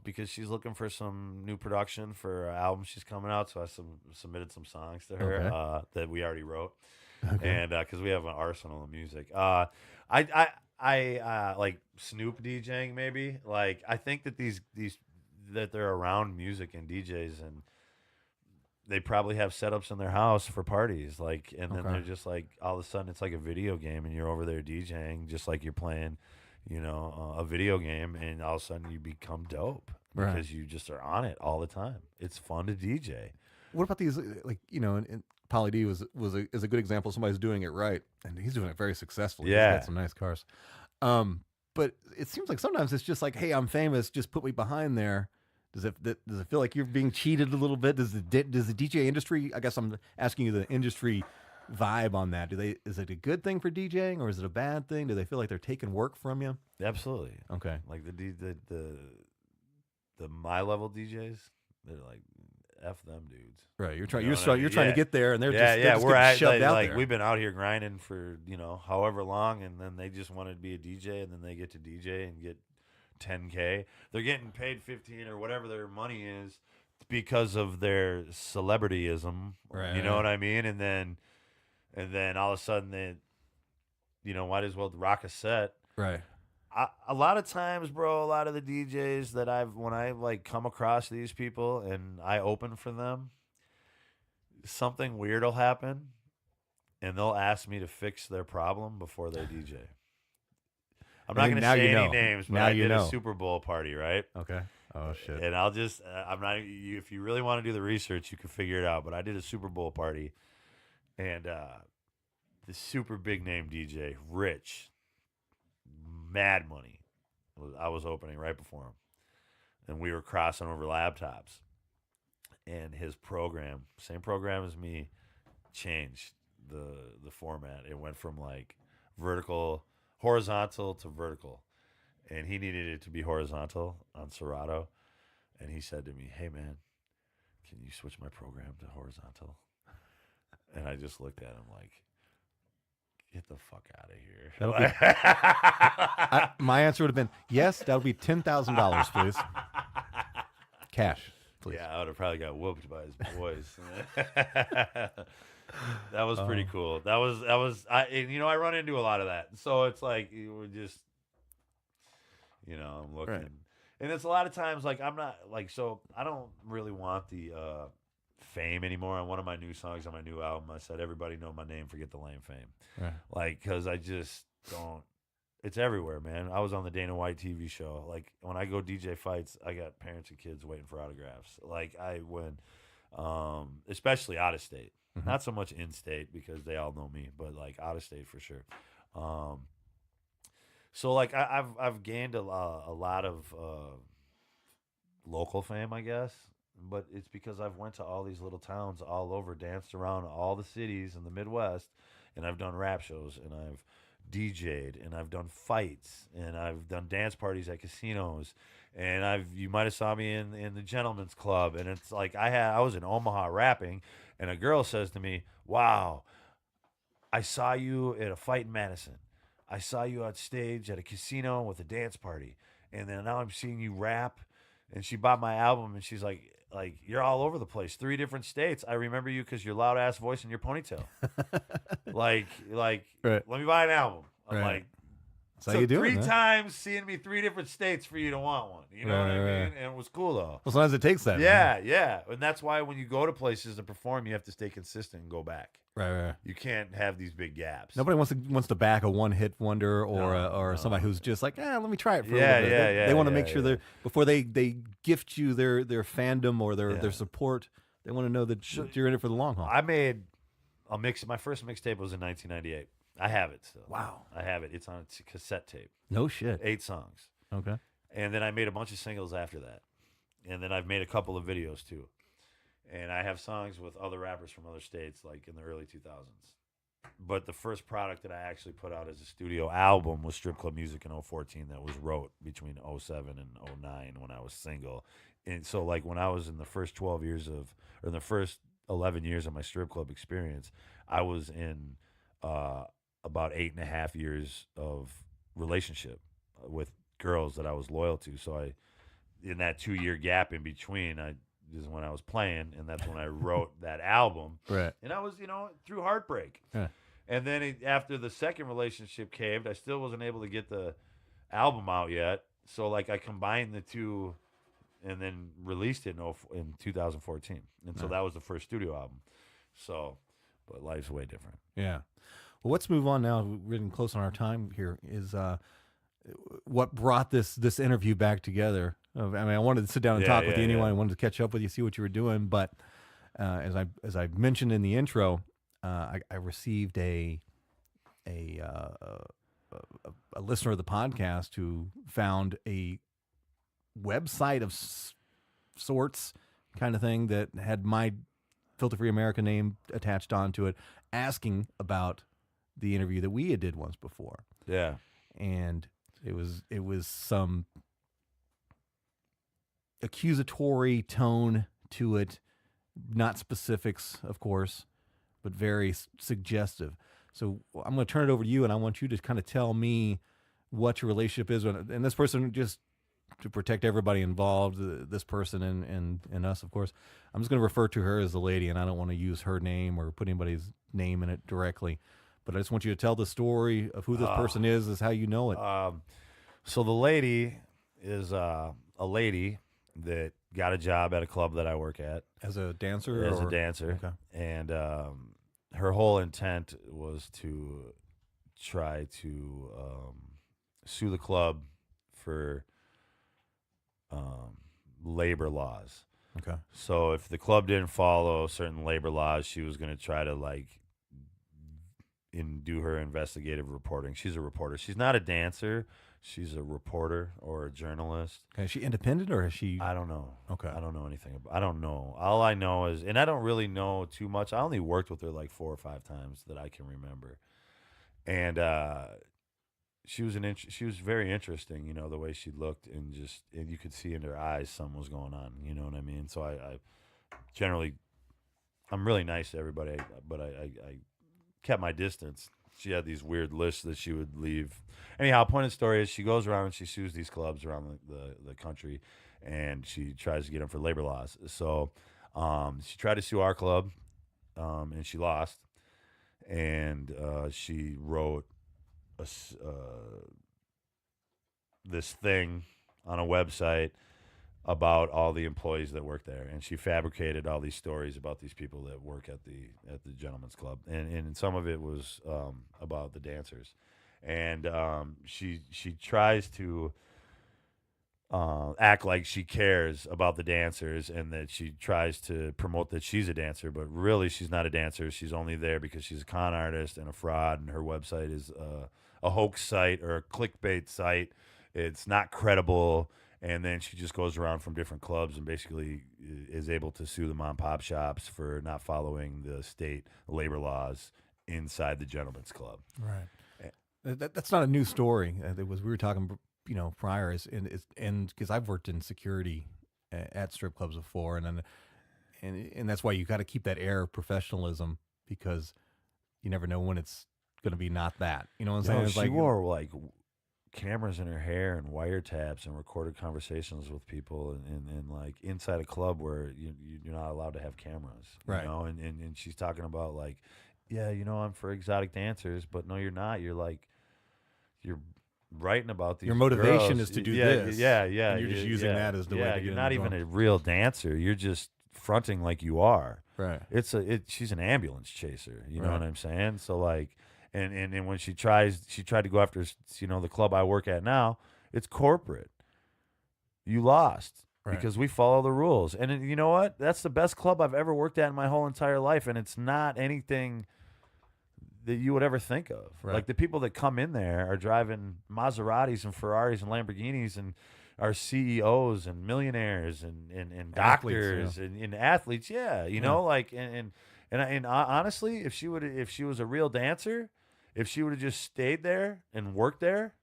because she's looking for some new production for an album she's coming out. So I submitted some songs to her that we already wrote, and because we have an arsenal of music. I like Snoop DJing maybe. Like I think that these that they're around music and DJs and they probably have setups in their house for parties, like, and then they're just like, all of a sudden it's like a video game, and you're over there DJing just like you're playing, a video game, and all of a sudden you become dope because you just are on it all the time. It's fun to DJ. What about these, like and Pauly D is a good example. Somebody's doing it right, and he's doing it very successfully. Yeah. He's got some nice cars. But it seems like sometimes it's just like, hey, I'm famous, just put me behind there. Does it feel like you're being cheated a little bit? Does the DJ industry? I guess I'm asking you the industry vibe on that. Is it a good thing for DJing, or is it a bad thing? Do they feel like they're taking work from you? Absolutely. Okay. Like the my level DJs, they're like, F them dudes. Right. You're trying to get there, and they're just we're getting shoved out like there. we've been out here grinding for however long, and then they just wanted to be a DJ, and then they get to DJ and get 10K. They're getting paid 15 or whatever their money is because of their celebrityism. Right. You know what I mean? And then all of a sudden they, might as well rock a set. Right. A lot of times, bro, a lot of the DJs that when I like come across these people and I open for them, something weird will happen, and they'll ask me to fix their problem before they DJ. I'm not going to say any names, but I did a Super Bowl party, right? Okay. Oh shit. And I'll just, I'm not. If you really want to do the research, you can figure it out. But I did a Super Bowl party, and the super big name DJ, Rich, Mad Money, I was opening right before him, and we were crossing over laptops, and his program, same program as me, changed the format. It went from like horizontal to vertical, and he needed it to be horizontal on Serato, and he said to me, "Hey man, can you switch my program to horizontal?" And I just looked at him like, "Get the fuck out of here." My answer would have been yes. That would be $10,000, please. Cash, please. Yeah, I would have probably got whooped by his boys. That was pretty cool. That was I run into a lot of that. So it's like you were just I'm looking. Right. And it's a lot of times like I'm not like, so I don't really want the fame anymore. On one of my new songs on my new album, I said, everybody know my name, forget the lame fame. Right. Like, cuz I just don't, it's everywhere, man. I was on the Dana White TV show. Like when I go DJ fights, I got parents and kids waiting for autographs. Like I went especially out of state. Mm-hmm. Not so much in state because they all know me, but like out of state for sure. So like I've gained a lot of local fame, I guess, but it's because I've went to all these little towns all over, danced around all the cities in the Midwest, and I've done rap shows, and I've DJ'd, and I've done fights, and I've done dance parties at casinos, and you might have saw me in the Gentleman's Club, and it's like I was in Omaha rapping, and a girl says to me, "Wow, I saw you at a fight in Madison. I saw you on stage at a casino with a dance party, and then now I'm seeing you rap." And she bought my album, and she's like, you're all over the place, 3 different states. I remember you because your loud ass voice and your ponytail. like, right. Let me buy an album. I'm like, that's how you do 3 times seeing me 3 different states for you to want one. You know what I mean? And it was cool though. Well, sometimes it takes that. Yeah, yeah. And that's why when you go to places to perform, you have to stay consistent and go back. Right. You can't have these big gaps. Nobody wants to back a one-hit wonder or somebody who's just like, let me try it for a little bit. They want to make sure they're before they gift you their fandom or their support. They want to know that you're in it for the long haul. I made a mix. My first mixtape was in 1998. I have it still. Wow. I have it. It's on a cassette tape. No shit. 8 songs. Okay. And then I made a bunch of singles after that. And then I've made a couple of videos too. And I have songs with other rappers from other states, like in the early 2000s. But the first product that I actually put out as a studio album was Strip Club Music in 014 that was wrote between 07 and 09 when I was single. And so like when I was in the first 12 years of, or the first 11 years of my strip club experience, I was in about 8.5 years of relationship with girls that I was loyal to. So in that 2 year gap in between, is when I was playing, and that's when I wrote that album. Right. And I was, through heartbreak. Yeah. And then after the second relationship caved, I still wasn't able to get the album out yet. So like I combined the two and then released it in 2014. And so that was the first studio album. So, but life's way different. Yeah. Well, let's move on now. We're getting close on our time here. Is what brought this interview back together? I mean, I wanted to sit down and talk with you anyway. I wanted to catch up with you, see what you were doing. But as I mentioned in the intro, I received a listener of the podcast who found a website of sorts, kind of thing, that had my Filter Free Amerika name attached onto it, asking about the interview that we had did once before. Yeah. And it was some accusatory tone to it, not specifics, of course, but very suggestive. So I'm going to turn it over to you, and I want you to kind of tell me what your relationship is. And this person, just to protect everybody involved, this person and us, of course, I'm just going to refer to her as the lady, and I don't want to use her name or put anybody's name in it directly. But I just want you to tell the story of who this person is how you know it. So the lady is a lady that got a job at a club that I work at. As a dancer? As a dancer. Okay. And her whole intent was to try to sue the club for labor laws. Okay. So if the club didn't follow certain labor laws, she was going to try to do her investigative reporting. She's a reporter. She's not a dancer. She's a reporter or a journalist. Okay. Is she independent or is she? I don't know. Okay. I don't know anything about. I don't know. All I know is, and I don't really know too much. I only worked with her like 4 or 5 times that I can remember, and she was very interesting. The way she looked, and you could see in her eyes something was going on. You know what I mean? So I generally, I'm really nice to everybody, but I kept my distance. She had these weird lists that she would leave. Anyhow, point of the story is she goes around and she sues these clubs around the country, and she tries to get them for labor laws. So she tried to sue our club, and she lost. And she wrote this thing on a website about all the employees that work there, and she fabricated all these stories about these people that work at the gentleman's club, and some of it was about the dancers, and she tries to act like she cares about the dancers, and that she tries to promote that she's a dancer, but really she's not a dancer. She's only there because she's a con artist and a fraud, and her website is a hoax site or a clickbait site. It's not credible. And then she just goes around from different clubs and basically is able to sue the mom and pop shops for not following the state labor laws inside the gentleman's club. Right. That's not a new story. We were talking, prior, and because I've worked in security at strip clubs before, and that's why you got to keep that air of professionalism, because you never know when it's going to be not that. You know what I'm saying? She wore like cameras in her hair and wiretaps and recorded conversations with people and like inside a club where you're not allowed to have cameras, right? And she's talking about like, yeah, I'm for exotic dancers, but no, you're not. You're writing about these. Your motivation girls. is to do this. Yeah. And you're just using that as the way to get you're in not the even door. a real dancer. You're just fronting like you are. Right. She's an ambulance chaser. You know Right. what I'm saying? So like. And when she tried to go after, the club I work at now, it's corporate. You lost because we follow the rules. And you know what? That's the best club I've ever worked at in my whole entire life. And it's not anything that you would ever think of. Right. Like the people that come in there are driving Maseratis and Ferraris and Lamborghinis and are CEOs and millionaires and Athletes, doctors and athletes. Yeah, you know, like and honestly, if she was a real dancer, if she would have just stayed there and worked there,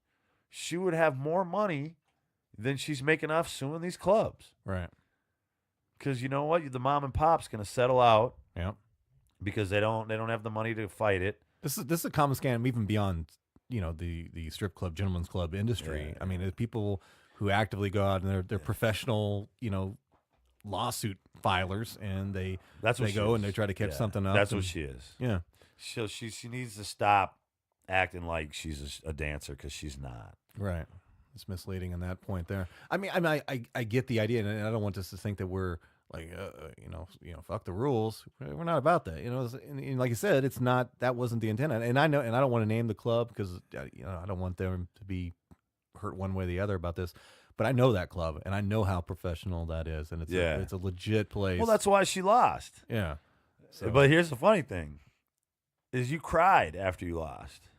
she would have more money than she's making off suing these clubs. Right. Because you know what, the mom and pop's gonna settle out. Yeah. Because they don't have the money to fight it. This is a common scam even beyond, you know, the strip club, gentleman's club industry. Yeah. I mean, there's people who actively go out and they're professional, you know, lawsuit filers, and they go and they try to catch something up. That's what she is. Yeah. She needs to stop acting like she's a dancer, because she's not. Right. It's misleading in that point there. I mean, I get the idea, and I don't want us to think that we're like, you know, fuck the rules. We're not about that. You know, and like you said, it's not, that wasn't the intent. And I know, and I don't want to name the club because, you know, I don't want them to be hurt one way or the other about this. But I know that club, and I know how professional that is, and it's a legit place. Well, that's why she lost. Yeah. So. But here's the funny thing: is you cried after you lost.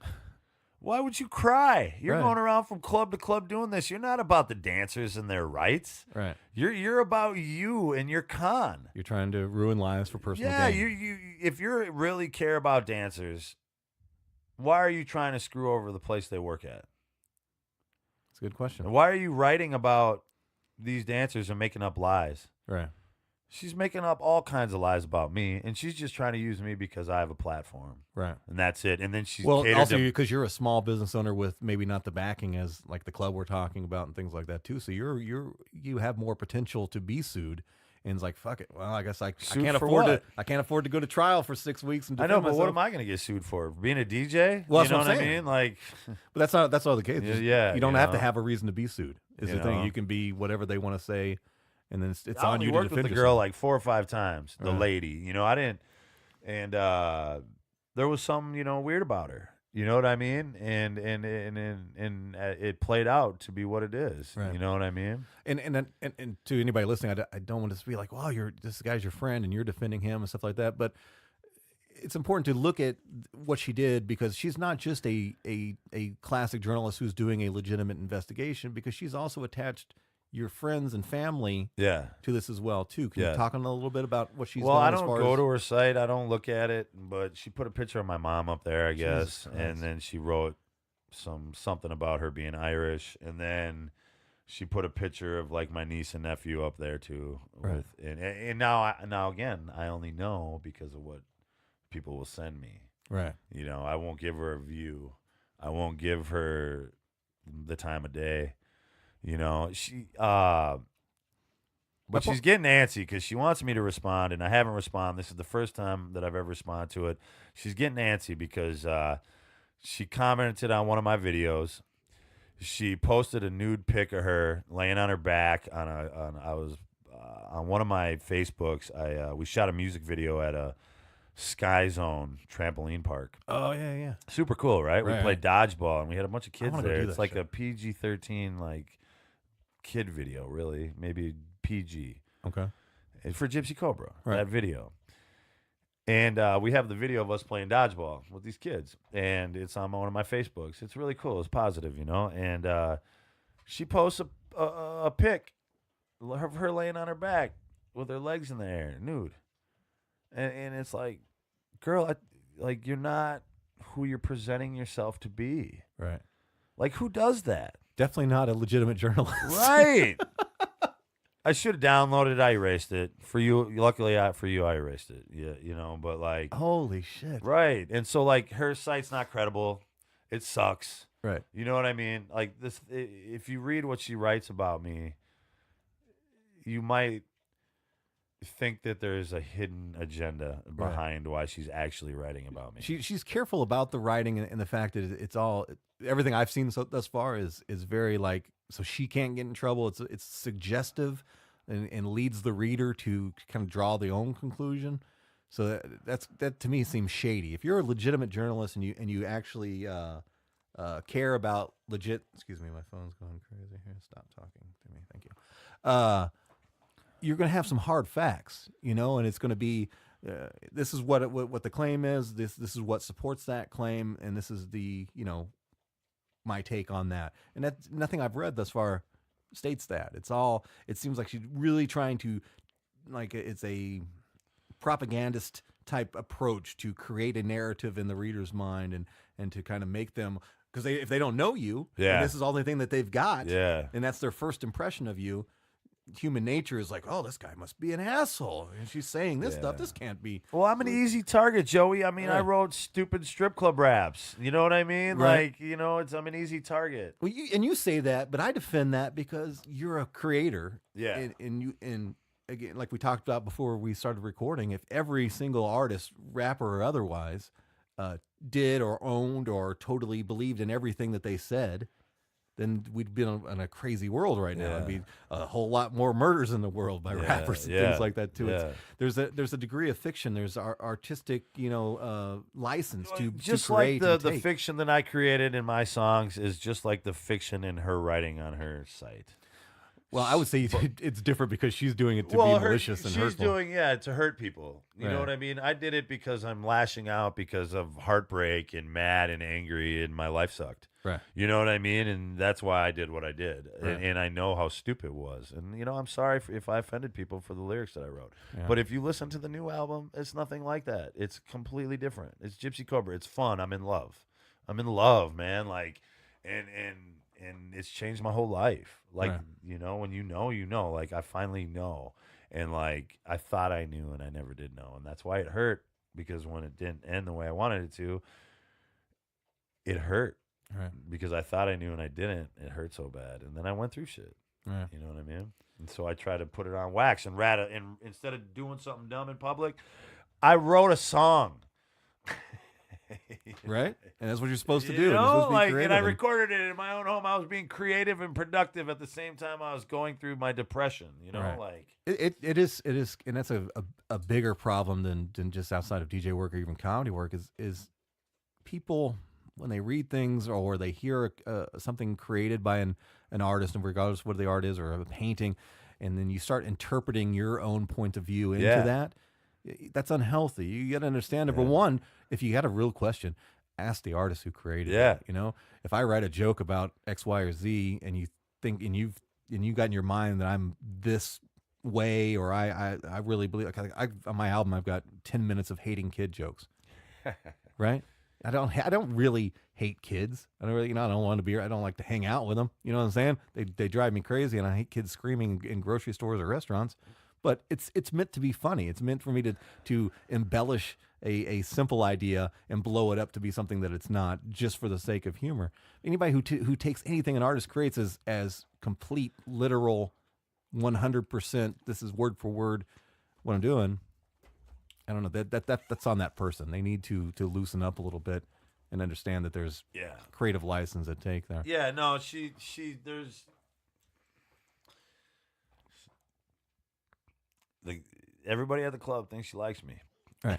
Why would you cry? You're going around from club to club doing this. You're not about the dancers and their rights. Right. You're about you and your con. You're trying to ruin lives for personal gain. Yeah, you if you really care about dancers, why are you trying to screw over the place they work at? That's a good question. And why are you writing about these dancers and making up lies? Right. She's making up all kinds of lies about me, and she's just trying to use me because I have a platform. Right. And that's it. And then she's also because you're a small business owner with maybe not the backing as like the club we're talking about and things like that too. So you have more potential to be sued. And it's like, fuck it. Well, I guess I can't afford to go to trial for 6 weeks. And I know, but myself. what am I going to get sued for? Being a DJ? Well, you know what I mean? Like, but that's not the case. Yeah, you don't have to have a reason to be sued. Is the thing. know? You can be whatever they want to say, and then it's I on only you to worked defend with the yourself. girl like 4 or 5 times. The lady, you know, I didn't, and there was something, you know, weird about her. You know what I mean? And it played out to be what it is. Right. You know what I mean? And to anybody listening, I don't want to be like, well, this guy's your friend and you're defending him and stuff like that. But it's important to look at what she did, because she's not just a classic journalist who's doing a legitimate investigation, because she's also attached your friends and family to this as well too. Can you talk a little bit about what she's done? I don't go to her site. I don't look at it, but she put a picture of my mom up there, I guess. And then she wrote something about her being Irish. And then she put a picture of like my niece and nephew up there too. Right. And now again, I only know because of what people will send me. Right. You know, I won't give her a view. I won't give her the time of day. You know, but she's getting antsy because she wants me to respond, and I haven't responded. This is the first time that I've ever responded to it. She's getting antsy because she commented on one of my videos. She posted a nude pic of her laying on her back on one of my Facebooks. We shot a music video at a Sky Zone trampoline park. Oh yeah. Super cool, right? We Right. played dodgeball, and we had a bunch of kids there. It's like shit. a PG-13 like kid video, really, maybe PG. Okay. It's for Gypsy Cobra, Right. that video. And we have the video of us playing dodgeball with these kids, and it's on one of my Facebooks. It's really cool. It's positive, you know. And she posts a pic of her laying on her back with her legs in the air, nude. And it's like, girl, you're not who you're presenting yourself to be. Right. Like, who does that? Definitely not a legitimate journalist. Right. I should have downloaded it. I erased it. For you, luckily, I erased it. Yeah, you know, but like, Holy shit. right. And so, like, her site's not credible. It sucks. Right. You know what I mean? Like, this, if you read what she writes about me, you might think that there's a hidden agenda behind why she's actually writing about me. She's careful about the writing and the fact that it's all, everything I've seen thus far is very like, so she can't get in trouble. It's suggestive and leads the reader to kind of draw their own conclusion. So that to me seems shady. If you're a legitimate journalist and you actually care about legit, excuse me, my phone's going crazy here. Stop talking to me. Thank you. You're going to have some hard facts, you know, and it's going to be, this is what the claim is. This is what supports that claim. And this is the, you know, my take on that. And that's nothing I've read thus far states that. It's all. It seems like she's really trying to, like, it's a propagandist type approach to create a narrative in the reader's mind and to kind of make them, because if they don't know you, Yeah. and this is all the thing that they've got, Yeah. and that's their first impression of you. Human nature is like, oh, this guy must be an asshole, and she's saying this stuff. This can't be. Well, I'm an easy target, Joey. I mean, I wrote stupid strip club raps. You know what I mean? Right. Like, I'm an easy target. Well, you say that, but I defend that because you're a creator. Yeah. And again, like we talked about before we started recording, if every single artist, rapper or otherwise, did or owned or totally believed in everything that they said, then we'd be in a crazy world right now. It'd be a whole lot more murders in the world by rappers and things like that too. Yeah. There's a degree of fiction. There's artistic, license to just to create like and the take. fiction that I created in my songs is just like the fiction in her writing on her site. Well, I would say it's different because she's doing it to be malicious and she's hurtful. doing to hurt people. You know Right. what I mean? I did it because I'm lashing out because of heartbreak and mad and angry and my life sucked. Right. You know what I mean? And that's why I did what I did. Right. And I know how stupid it was. And, I'm sorry if I offended people for the lyrics that I wrote. Yeah. But if you listen to the new album, it's nothing like that. It's completely different. It's Gypsy Cobra. It's fun. I'm in love. I'm in love, man. Like, and it's changed my whole life. Like, Right. when you know. Like, I finally know. And, like, I thought I knew and I never did know. And that's why it hurt, because when it didn't end the way I wanted it to, it hurt. Right. Because I thought I knew and I didn't. It hurt so bad. And then I went through shit. Right. You know what I mean? And so I tried to put it on wax and and instead of doing something dumb in public, I wrote a song. Right? And that's what you're supposed to do. You You're know, supposed to be like, creative. and I recorded it in my own home. I was being creative and productive at the same time I was going through my depression. Right. Like it is, and that's a bigger problem than just outside of DJ work or even comedy work is people, when they read things or they hear something created by an artist, and regardless of what the art is, or a painting, and then you start interpreting your own point of view into that, that's unhealthy. You got to understand, number one, if you got a real question, ask the artist who created it. If I write a joke about X, Y, or Z, and you think, and you got in your mind that I'm this way, or I really believe, like on my album I've got 10 minutes of hating kid jokes, right? I don't really hate kids. I don't really, I don't want to be. I don't like to hang out with them. You know what I'm saying? They drive me crazy, and I hate kids screaming in grocery stores or restaurants. But it's meant to be funny. It's meant for me to embellish a simple idea and blow it up to be something that it's not, just for the sake of humor. Anybody who takes anything an artist creates as complete, literal, 100%. This is word for word what I'm doing. I don't know, that's on that person. They need to loosen up a little bit and understand that there's creative license at take there. Yeah, no, there's everybody at the club thinks she likes me. Right.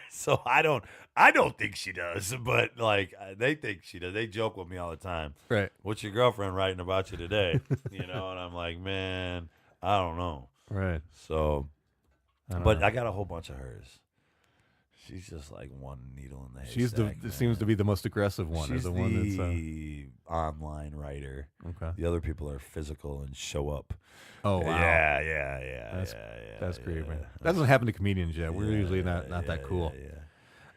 So I don't think she does, but like they think she does. They joke with me all the time. Right. What's your girlfriend writing about you today? And I'm like, man, I don't know. Right. So But I got a whole bunch of hers. She's just like one needle in the haystack. She's seems to be the most aggressive one. She's the one that's the online writer. okay. The other people are physical and show up. Oh wow. Yeah. That's great, man. That doesn't happen to comedians yet. We're usually not that cool. Yeah.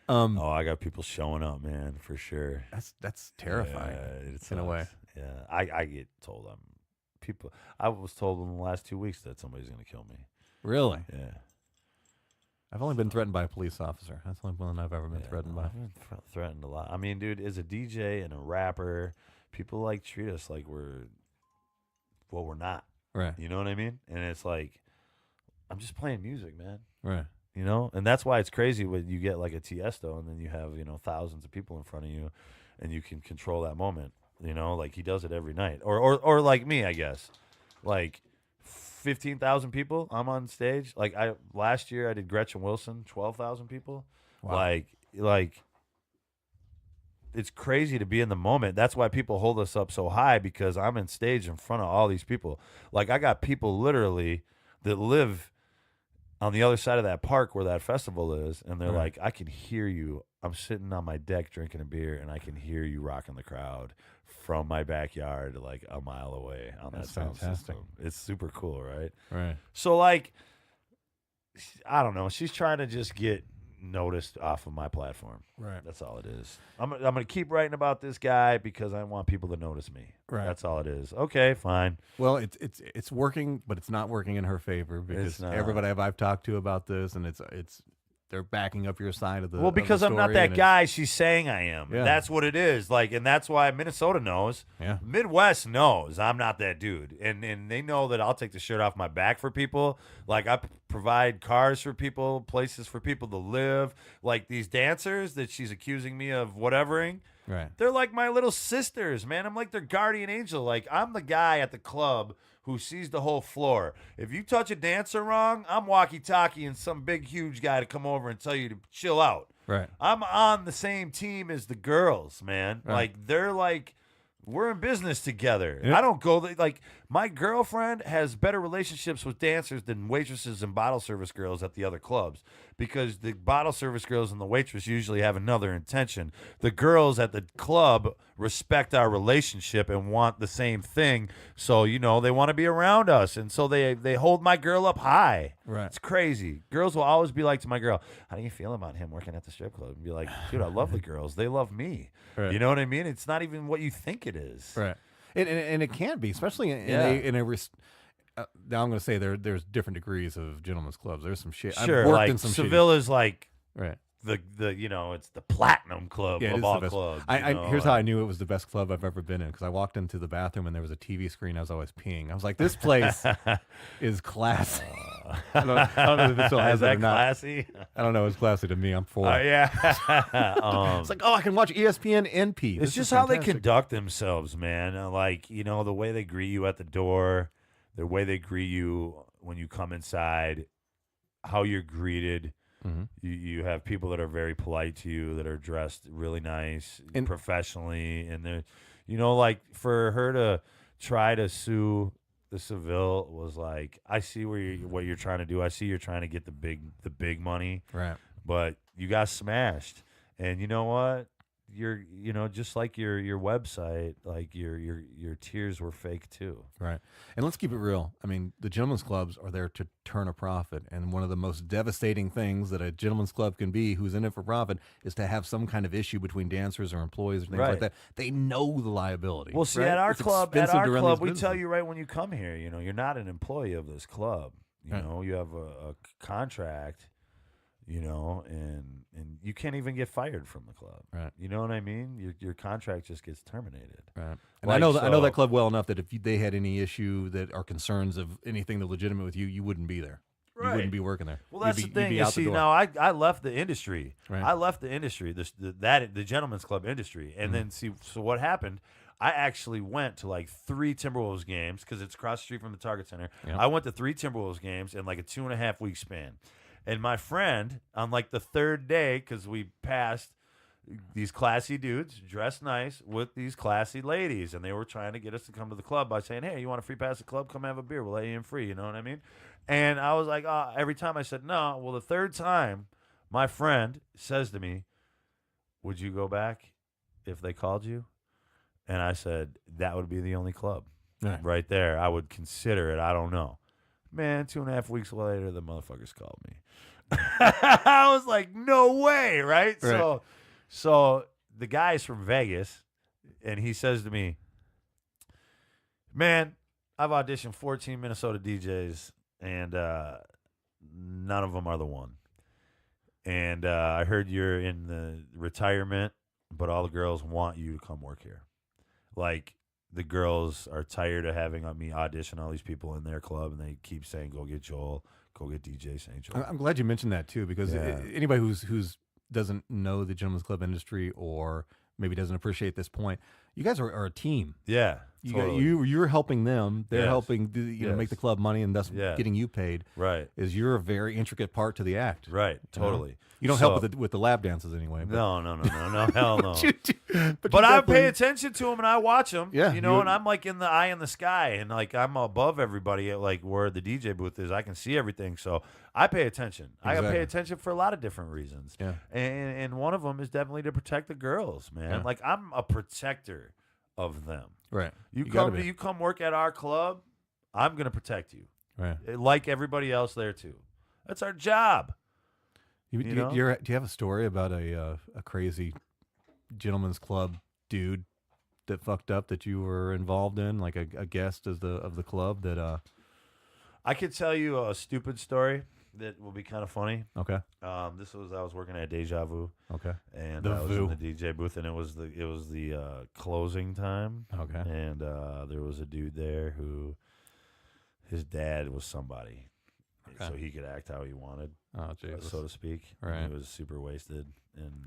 Oh, I got people showing up, man, for sure. that's terrifying in a way. Yeah, I get told I was told in the last 2 weeks that somebody's gonna kill me. Really? Yeah. I've only been threatened by a police officer. That's the only one I've ever been threatened by. I've been threatened a lot. I mean, dude, as a DJ and a rapper, people like treat us like we're not. Right. You know what I mean? And it's like, I'm just playing music, man. Right. And that's why it's crazy when you get like a Tiesto and then you have, thousands of people in front of you and you can control that moment, like he does it every night. Or like me, I guess. Like 15,000 people, I'm on stage. Like last year I did Gretchen Wilson, 12,000 people. Wow. Like it's crazy to be in the moment. That's why people hold us up so high, because I'm in stage in front of all these people. Like I got people literally that live on the other side of that park where that festival is, and they're Right. like, I can hear you. I'm sitting on my deck drinking a beer, and I can hear you rocking the crowd from my backyard, like a mile away on That's that sound fantastic. system. It's super cool, right? Right. So, like, I don't know. She's trying to just get noticed off of my platform. Right. That's all it is. I'm gonna keep writing about this guy because I want people to notice me. Right. That's all it is. Okay, fine. Well, it's working, but it's not working in her favor because not. everybody I've talked to about this, and it's they're backing up your side of the. Well, because of the I'm not story, that and guy she's saying I am. Yeah. That's what it is. Like, and that's why Minnesota knows. Yeah. Midwest knows I'm not that dude. And they know that I'll take the shirt off my back for people. Like, I provide cars for people, places for people to live. Like, these dancers that she's accusing me of whatevering, Right. they're like my little sisters, man. I'm like their guardian angel. Like, I'm the guy at the club who sees the whole floor. If you touch a dancer wrong, I'm walkie-talkie and some big, huge guy to come over and tell you to chill out. Right. I'm on the same team as the girls, man. Right. Like, they're like, we're in business together. Yeah. I don't go, like, my girlfriend has better relationships with dancers than waitresses and bottle service girls at the other clubs because the bottle service girls and the waitress usually have another intention. The girls at the club respect our relationship and want the same thing. So, you know, they want to be around us. And so they hold my girl up high. Right. It's crazy. Girls will always be like to my girl, how do you feel about him working at the strip club? And be like, dude, I love the girls. They love me. Right. You know what I mean? It's not even what you think it is. Right. And it can be, especially in Yeah. now I'm going to say there's different degrees of gentlemen's clubs. There's some shit. Sure, I've worked like in some Seville is like shitty, right. the you know, it's the platinum club Yeah, it of is all the best. clubs. I you know, here's how I knew it was the best club I've ever been in because I walked into the bathroom and there was a TV screen. I was always peeing. I was like, this place is classy. I don't know if it still has is it or that not. classy? I don't know. It's classy to me. I'm 4. Yeah. It's like, oh, I can watch ESPN NP. It's just how they conduct themselves, man. Like, you know, the way they greet you at the door, the way they greet you when you come inside, how you're greeted. Mm-hmm. You have people that are very polite to you, that are dressed really nice, And- professionally, and they're, you know, like for her to try to sue the Seville was like, I see what you're trying to do. I see you're trying to get the big money, Right. but you got smashed. And you know what? You know, just like your website, like your tears were fake too. Right. And let's keep it real. I mean, the gentlemen's clubs are there to turn a profit. And one of the most devastating things that a gentlemen's club can be, who's in it for profit, is to have some kind of issue between dancers or employees or things Right. like that. They know the liability. Well, see, right? at our It's club, expensive to run these we tell businesses. you right when you come here, you know, you're not an employee of this club. You Right. know, you have a contract, you know, and you can't even get fired from the club. Right. You know what I mean? Your contract just gets terminated. Right. And Like, I know so- that club well enough that if they had any issue that are concerns of anything that legitimate with you, you wouldn't be there. You Right. wouldn't be working there. Well, that's You'd be- the thing. You'd be You out the see, door. now I left the industry. Right. I left the industry, the gentleman's club industry, and then see. So what happened? I actually went to like 3 Timberwolves games because it's across the street from the Target Center. Yep. I went to 3 Timberwolves games in like a 2.5 week span. And my friend, on like the 3rd day, because we passed these classy dudes dressed nice with these classy ladies, and they were trying to get us to come to the club by saying, "Hey, you want a free pass to the club? Come have a beer. We'll let you in free." You know what I mean? And I was like, oh, every time I said no. Well, the 3rd time, my friend says to me, "Would you go back if they called you?" And I said, "That would be the only club right there. I would consider it. I don't know." Man, 2.5 weeks later, the motherfuckers called me. I was like, no way, right? So the guy's from Vegas, and he says to me, "Man, I've auditioned 14 Minnesota DJs, and none of them are the one. And I heard you're in the retirement, but all the girls want you to come work here. Like, the girls are tired of having me audition all these people in their club, and they keep saying, go get Joel, go get DeeJay St Joel." I'm glad you mentioned that too, because Yeah. anybody who's doesn't know the gentleman's club industry or maybe doesn't appreciate this point, you guys are a team. Yeah. Totally. You're helping them. They're Yes. helping make the club money, and thus Yeah. getting you paid. Right. Is you're a very intricate part to the act. Right. You know? Totally. You don't help with the lab dances anyway. But. No, hell no. But But I definitely- pay attention to them and I watch them. Yeah, and I'm like in the eye in the sky, and like I'm above everybody at like where the DJ booth is. I can see everything, so I pay attention. I Exactly. pay attention for a lot of different reasons. Yeah. And one of them is definitely to protect the girls, man. Yeah. Like I'm a protector of them. Right. You gotta come be. you come work at our club, I'm gonna protect you, Right. like everybody else there too. That's our job. Do you have a story about a crazy gentleman's club dude that fucked up that you were involved in, like a guest of the club that I could tell you a stupid story that will be kind of funny. Okay. I was working at Deja Vu. Okay. And The I was Vu. in the DJ booth, and it was the closing time. Okay. And there was a dude there who his dad was somebody, Okay. so he could act how he wanted, Oh Jesus. so to speak. Right. And he was super wasted, and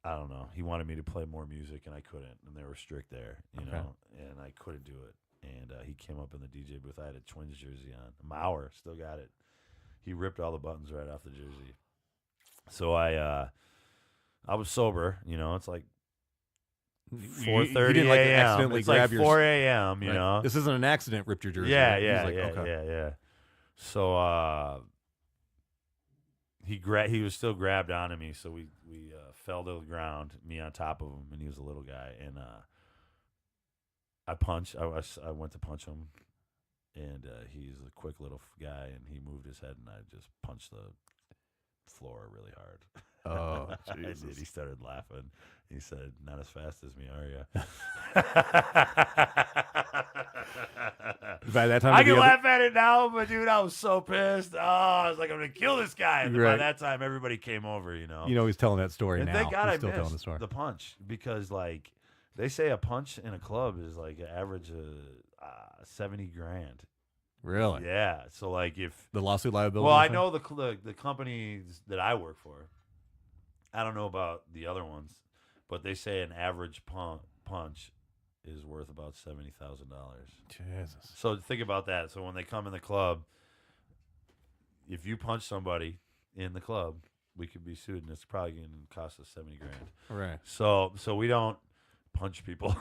I don't know. He wanted me to play more music, and I couldn't, and they were strict there, Okay. and I couldn't do it. And he came up in the DJ booth. I had a Twins jersey on. Mauer still got it. He ripped all the buttons right off the jersey. So I was sober. It's like 4:30 You didn't like a.m. accidentally It's grab like your 4 a.m. You Right. know. This isn't an accident. Ripped your jersey. Yeah, right? He's yeah, like, yeah, okay. yeah. So he was still grabbed onto me, so we fell to the ground, me on top of him, and he was a little guy, and I punched. I went to punch him, and he's a quick little guy, and he moved his head, and I just punched the floor really hard. Oh, I did. Jesus. He started laughing. He said, "Not as fast as me, are you?" By that time, I the can other- laugh at it now, but dude, I was so pissed. Oh, I was like, I'm gonna kill this guy. And by Right. that time, everybody came over. he's telling that story And now. thank God He's I still telling the missed story. the punch, because like they say a punch in a club is like an average of 70 grand. Really? Yeah. So like if The lawsuit liability. well, I thing? know the companies that I work for. I don't know about the other ones, but they say an average punch is worth about $70,000. Jesus. So think about that. So when they come in the club, if you punch somebody in the club, we could be sued, and it's probably going to cost us 70 grand. Right. So we don't punch people.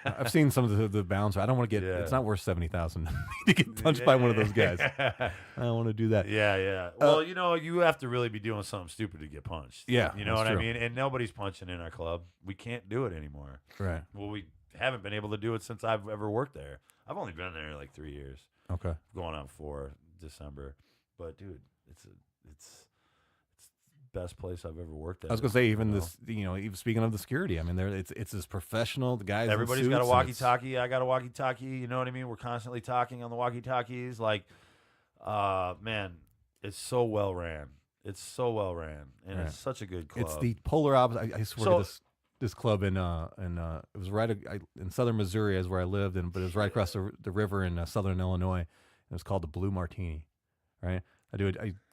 I've seen some of the bouncer. I don't want to get. Yeah. It's not worth 70,000 to get punched by one of those guys. I don't want to do that. Yeah. Well, you have to really be doing something stupid to get punched. Yeah, You know that's what true. I mean? And nobody's punching in our club. We can't do it anymore. Right. Well, we haven't been able to do it since I've ever worked there. I've only been there like 3 years, Okay. going on 4 December. But dude, it's the best place I've ever worked at. I was gonna say even you know? this. Even speaking of the security, I mean, it's as professional. The guys. in Everybody's got a suits, and it's- walkie-talkie. I got a walkie-talkie. You know what I mean? We're constantly talking on the walkie-talkies. Like, man, it's so well ran. It's so well ran, and Right. it's such a good club. It's the polar opposite. I swear So- to this club in it was right in southern Missouri is where I lived, but it was right across the river in southern Illinois. It was called the Blue Martini, right? I do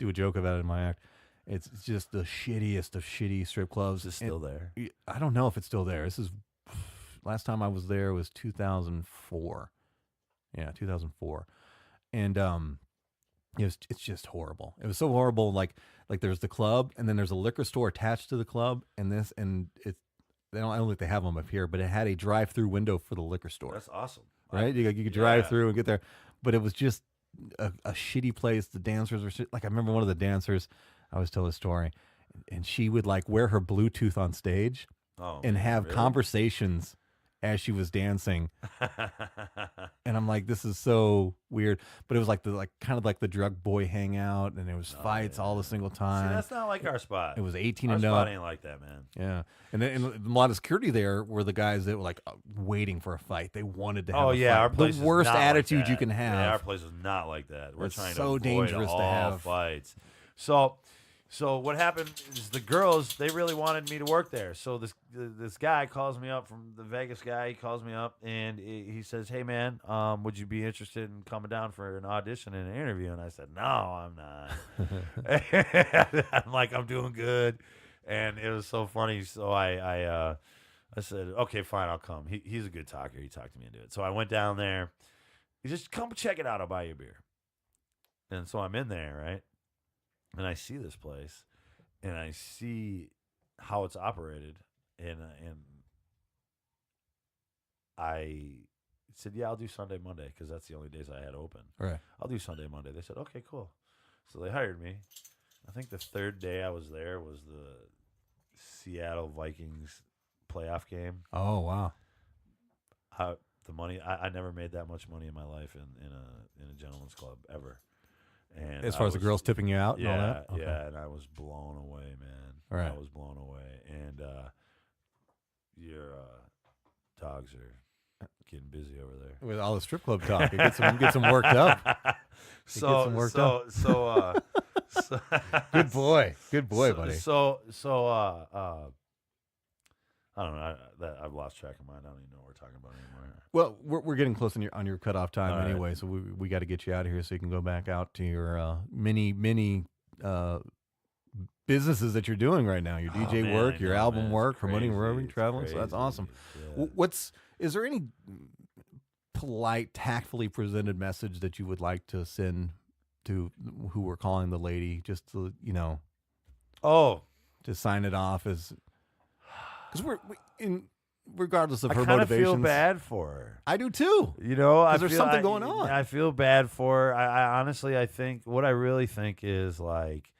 a joke about it in my act. It's just the shittiest of shitty strip clubs. Is it still there? I don't know if it's still there. This is last time I was there was 2004. Yeah, 2004, and it's just horrible. It was so horrible. Like there's the club, and then there's a liquor store attached to the club, and it's I don't think they have them up here, but it had a drive-through window for the liquor store. That's awesome. Right? You could drive Yeah. through and get there, but it was just a shitty place. The dancers were like, I remember one of the dancers. I always tell this story, and she would like wear her Bluetooth on stage Oh, and man, have really? conversations as she was dancing. And I'm like, this is so weird. But it was like kind of like the drug boy hangout, and there was fights all the single See, time. that's not like our spot. It was 18 our and spot up. ain't like that, man. Yeah, and a lot of security there were the guys that were like waiting for a fight. They wanted to have. Oh a yeah, fight. our place the is worst not like attitude you that. can have. Yeah, our place is not like that. We're It's trying so to avoid dangerous to all have. fights. So what happened is the girls, they really wanted me to work there. So this guy calls me up, from the Vegas guy. He calls me up and he says, "Hey man, would you be interested in coming down for an audition and an interview?" And I said, "No, I'm not." I'm like, "I'm doing good." And it was so funny. So I I said, okay, fine, I'll come. He's a good talker. He talked me into it. So I went down there. He just come check it out. I'll buy you a beer. And so I'm in there, right? And I see this place, and I see how it's operated, and I said, yeah, I'll do Sunday, Monday, because that's the only days I had open. Right. I'll do Sunday, Monday. They said, okay, cool. So they hired me. I think the third day I was there was the Seattle Vikings playoff game. Oh, wow. The money, I never made that much money in my life in a gentleman's club ever. And As far as the girls tipping you out and all that? Okay. Yeah, and I was blown away, man. Right. I was blown away. And your dogs are getting busy over there. With all the strip club talk, it gets them worked up. So Good boy, buddy. I don't know. I've lost track of mine. I don't even know what we're talking about anymore. Well, we're getting close on your cutoff time All anyway, right. so we got to get you out of here so you can go back out to your many businesses that you're doing right now. Your DJ man, work, I your know, album man. work, It's promoting, crazy. roaming, It's traveling. So that's crazy. awesome. Yeah. Is there any polite, tactfully presented message that you would like to send to who we're calling the lady, just to Oh, to sign it off as, because regardless of I her kind of motivations, feel bad for her. I do too. You know, There's something going on. I feel bad for her. I honestly, I think what I really think is like,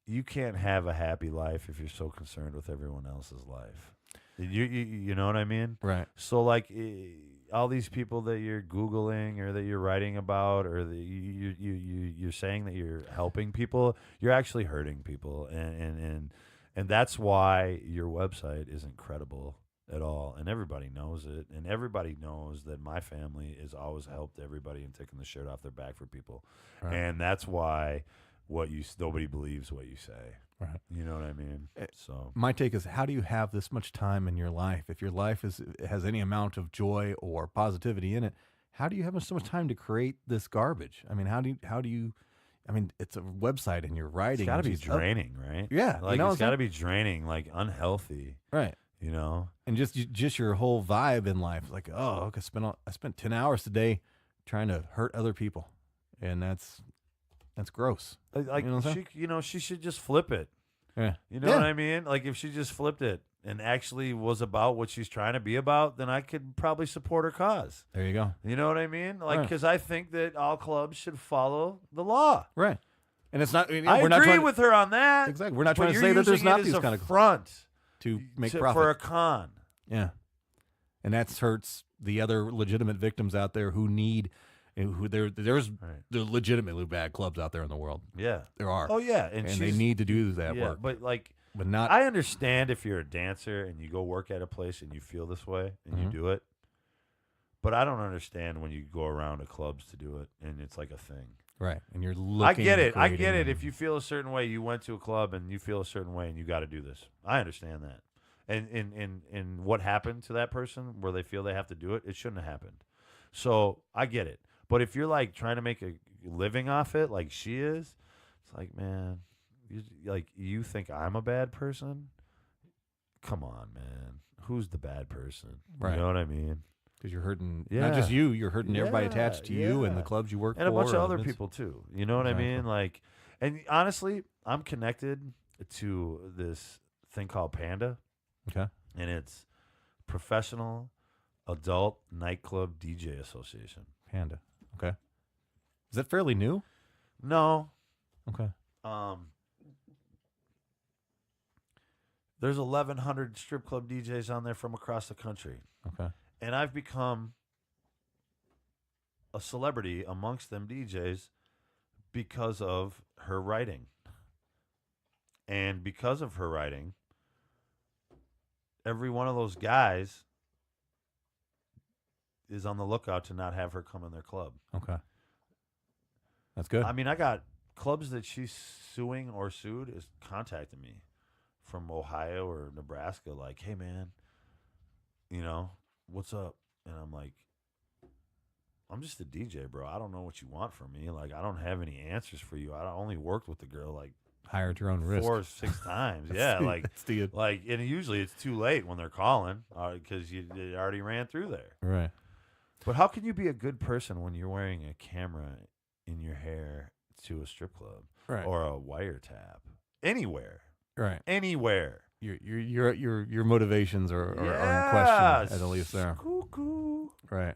you can't have a happy life if you're so concerned with everyone else's life. You know what I mean? Right. So like all these people that you're Googling or that you're writing about or that you're saying that you're helping people, you're actually hurting people, and that's why your website is incredible at all, and everybody knows it, and everybody knows that my family has always helped everybody and taken the shirt off their back for people, Right. and that's why nobody believes what you say. Right. You know what I mean? So My take is, how do you have this much time in your life? If your life has any amount of joy or positivity in it, how do you have so much time to create this garbage? I mean, how do you? I mean, it's a website and you're writing. it's got to be and she's draining, right? Yeah, like it's it's got to be draining, like unhealthy. right. You know? And just your whole vibe in life, like, oh, okay, I spent 10 hours today trying to hurt other people, and that's gross. Like You know what I'm saying? she should just flip it. Yeah. You know what I mean? Like if she just flipped it and actually was about what she's trying to be about, then I could probably support her cause. There you go. You know what I mean? Like Right. because I think that all clubs should follow the law. Right. And it's not. I we're not agree trying with her on that. exactly. We're not but trying to you're say that there's using not it these as kind a of front to make for profit. a con. Yeah. And that hurts the other legitimate victims out there who need, there's the legitimately bad clubs out there in the world. Yeah. There are. Oh yeah, and they need to do that yeah, work. but like. But not. I understand if you're a dancer and you go work at a place and you feel this way and you do it, but I don't understand when you go around to clubs to do it and it's like a thing. Right. And you're looking. I get it. I creating, get it. If you feel a certain way, you went to a club and you feel a certain way and you got to do this. I understand that. And what happened to that person where they feel they have to do it, it shouldn't have happened. So I get it. But if you're like trying to make a living off it like she is, it's like, man, you think I'm a bad person? Come on, man. Who's the bad person? Right. You know what I mean? Because you're hurting Yeah. not just you, you're hurting everybody Yeah, attached to you and the yeah. clubs you work And for. a bunch of other it's- people too. You know what I mean? Like, and honestly, I'm connected to this thing called Panda, Okay. and it's Professional Adult Nightclub DJ Association. Panda. Okay. Is that fairly new? No, Okay. there's 1,100 strip club DJs on there from across the country, Okay. and I've become a celebrity amongst them DJs because of her writing. And because of her writing, every one of those guys is on the lookout to not have her come in their club. Okay. That's good. I mean, I got clubs that she's suing or sued is contacting me from Ohio or Nebraska, like, hey, man, what's up? And I'm like, I'm just a DJ, bro. I don't know what you want from me. Like, I don't have any answers for you. I only worked with the girl like Hire at your own risk. 4 or 6 times. Yeah, and usually it's too late when they're calling because you already ran through there. Right. But how can you be a good person when you're wearing a camera in your hair to a strip club or a wiretap anywhere? Right. Anywhere. Your motivations are in question, at least there. Cuckoo. Right.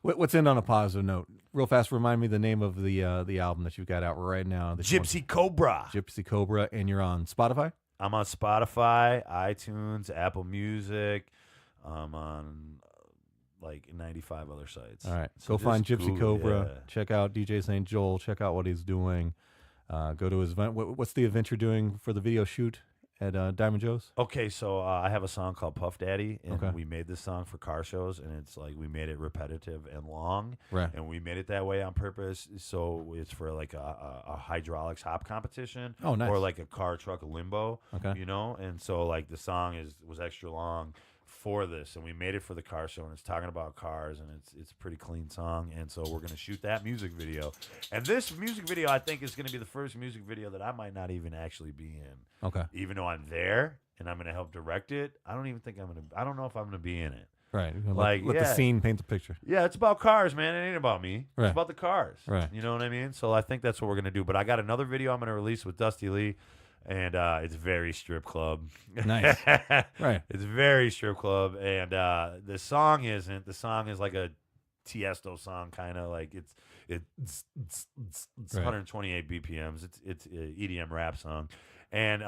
What's in on a positive note? Real fast, remind me the name of the album that you've got out right now. Gypsy Cobra. Gypsy Cobra, and you're on Spotify? I'm on Spotify, iTunes, Apple Music. I'm on like 95 other sites. All right. So go find Gypsy Google, Cobra. yeah. Check out DeeJay St Joel. Check out what he's doing. Go to his event. What's the event you're doing for the video shoot at Diamond Joe's? Okay, so I have a song called Puff Daddy, and we made this song for car shows, and it's like we made it repetitive and long, and we made it that way on purpose. So it's for like a hydraulics hop competition, or like a car truck limbo, you know. And so like the song was extra long for this, and we made it for the car show, and it's talking about cars, and it's a pretty clean song. And so we're gonna shoot that music video, and this music video I think is gonna be the first music video that I might not even actually be in. Okay. Even though I'm there and I'm gonna help direct it, I don't know if I'm gonna be in it. Right. Let the scene paint the picture. Yeah, it's about cars, man. It ain't about me. Right. It's about the cars. Right. You know what I mean? So I think that's what we're gonna do. But I got another video I'm gonna release with Dusty Lee. And it's very strip club. Nice. Right. It's very strip club. And the song isn't. The song is like a Tiesto song, kind of like it's 128 BPMs. It's an EDM rap song. And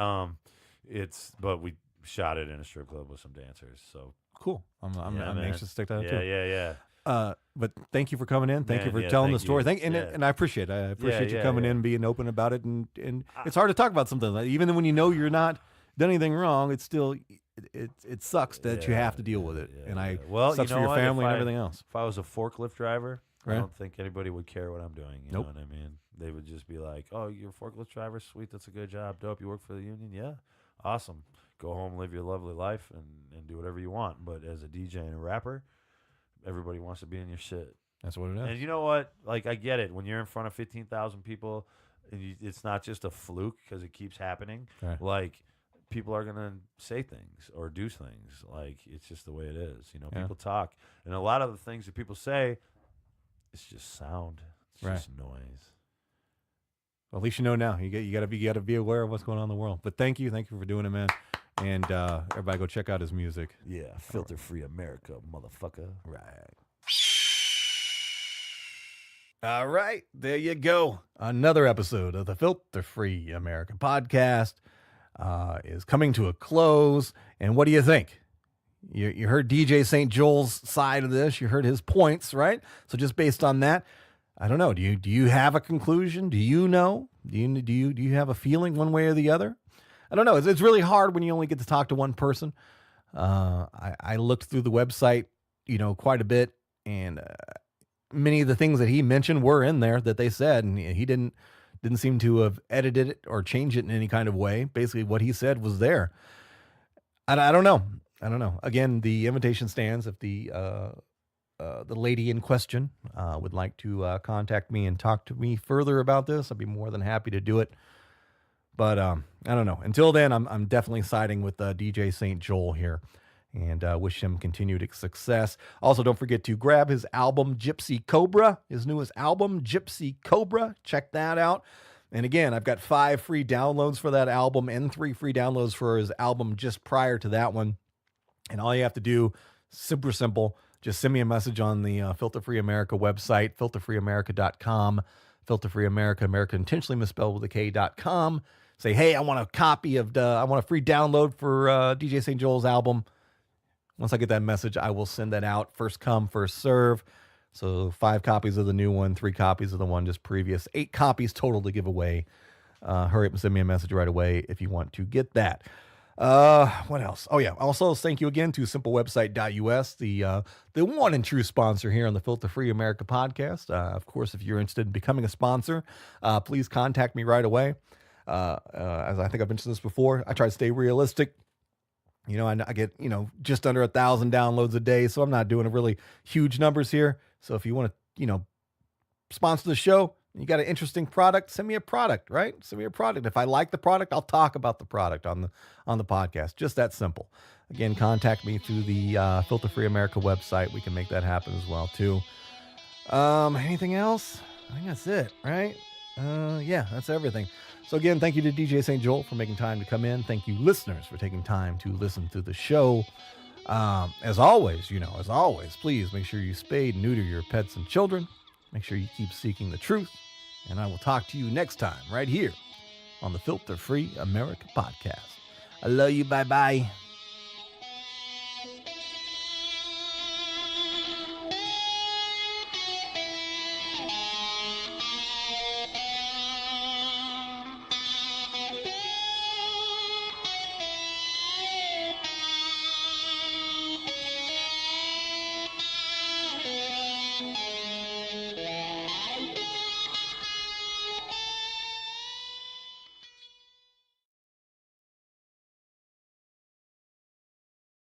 but we shot it in a strip club with some dancers. So cool. I'm anxious to stick that out too. Yeah. But thank you for coming in. Thank you for telling the story. You. And I appreciate it. I appreciate you coming in and being open about it. And it's hard to talk about something like, even when you know you're not done anything wrong, it's still it sucks that you have to deal with it. And sucks for your family and everything else. If I was a forklift driver, I don't think anybody would care what I'm doing. You know what I mean? They would just be like, "Oh, you're a forklift driver? Sweet, that's a good job. Dope. You work for the union? Yeah, awesome. Go home, live your lovely life, and do whatever you want." But as a DJ and a rapper, everybody wants to be in your shit. That's what it is. And you know what? Like, I get it. When you're in front of 15,000 people, and it's not just a fluke because it keeps happening. Right. Like, people are going to say things or do things. Like, it's just the way it is. You know, people talk. And a lot of the things that people say, it's just sound. It's just noise. Well, at least you know now. You got to be aware of what's going on in the world. But thank you for doing it, man. And everybody go check out his music. Yeah, Filter Free Amerika, motherfucker. Right. All right, there you go. Another episode of the Filter Free Amerika podcast is coming to a close. And what do you think? You heard DeeJay St Joel's side of this. You heard his points, right? So just based on that, I don't know. Do you have a conclusion? Do you know? Do you have a feeling one way or the other? I don't know. It's really hard when you only get to talk to one person. I looked through the website, quite a bit, and many of the things that he mentioned were in there that they said, and he didn't seem to have edited it or changed it in any kind of way. Basically, what he said was there. I don't know. Again, the invitation stands. If the lady in question would like to contact me and talk to me further about this, I'd be more than happy to do it. But I don't know. Until then, I'm definitely siding with DeeJay St Joel here, and wish him continued success. Also, don't forget to grab his album Gypsy Cobra, his newest album Gypsy Cobra. Check that out. And again, I've got 5 free downloads for that album and 3 free downloads for his album just prior to that one. And all you have to do, super simple, just send me a message on the Filter Free Amerika website, filterfreeamerica.com, Filter Free Amerika, America intentionally misspelled with a K.com. Say, hey, I want a copy of I want a free download for DeeJay St Joel's album. Once I get that message, I will send that out. First come, first serve. So 5 copies of the new one, 3 copies of the one just previous, 8 copies total to give away. Hurry up and send me a message right away if you want to get that. What else? Oh yeah. Also, thank you again to simplewebsite.us, the one and true sponsor here on the Filter Free Amerika podcast. Of course, if you're interested in becoming a sponsor, please contact me right away. As I think I've mentioned this before, I try to stay realistic. I get, just under 1,000 downloads a day, so I'm not doing a really huge numbers here. So if you want to, sponsor the show, You got an interesting product, send me a product, right? Send me a product. If I like the product, I'll talk about the product on the podcast. Just that simple. Again, contact me through the Filter Free Amerika website. We can make that happen as well too. Anything else? I think that's it, right? Yeah, that's everything. So again, thank you to DeeJay St Joel for making time to come in. Thank you, listeners, for taking time to listen to the show. As always, please make sure you spade and neuter your pets and children. Make sure you keep seeking the truth. And I will talk to you next time right here on the Filter Free Amerika podcast. I love you. Bye-bye.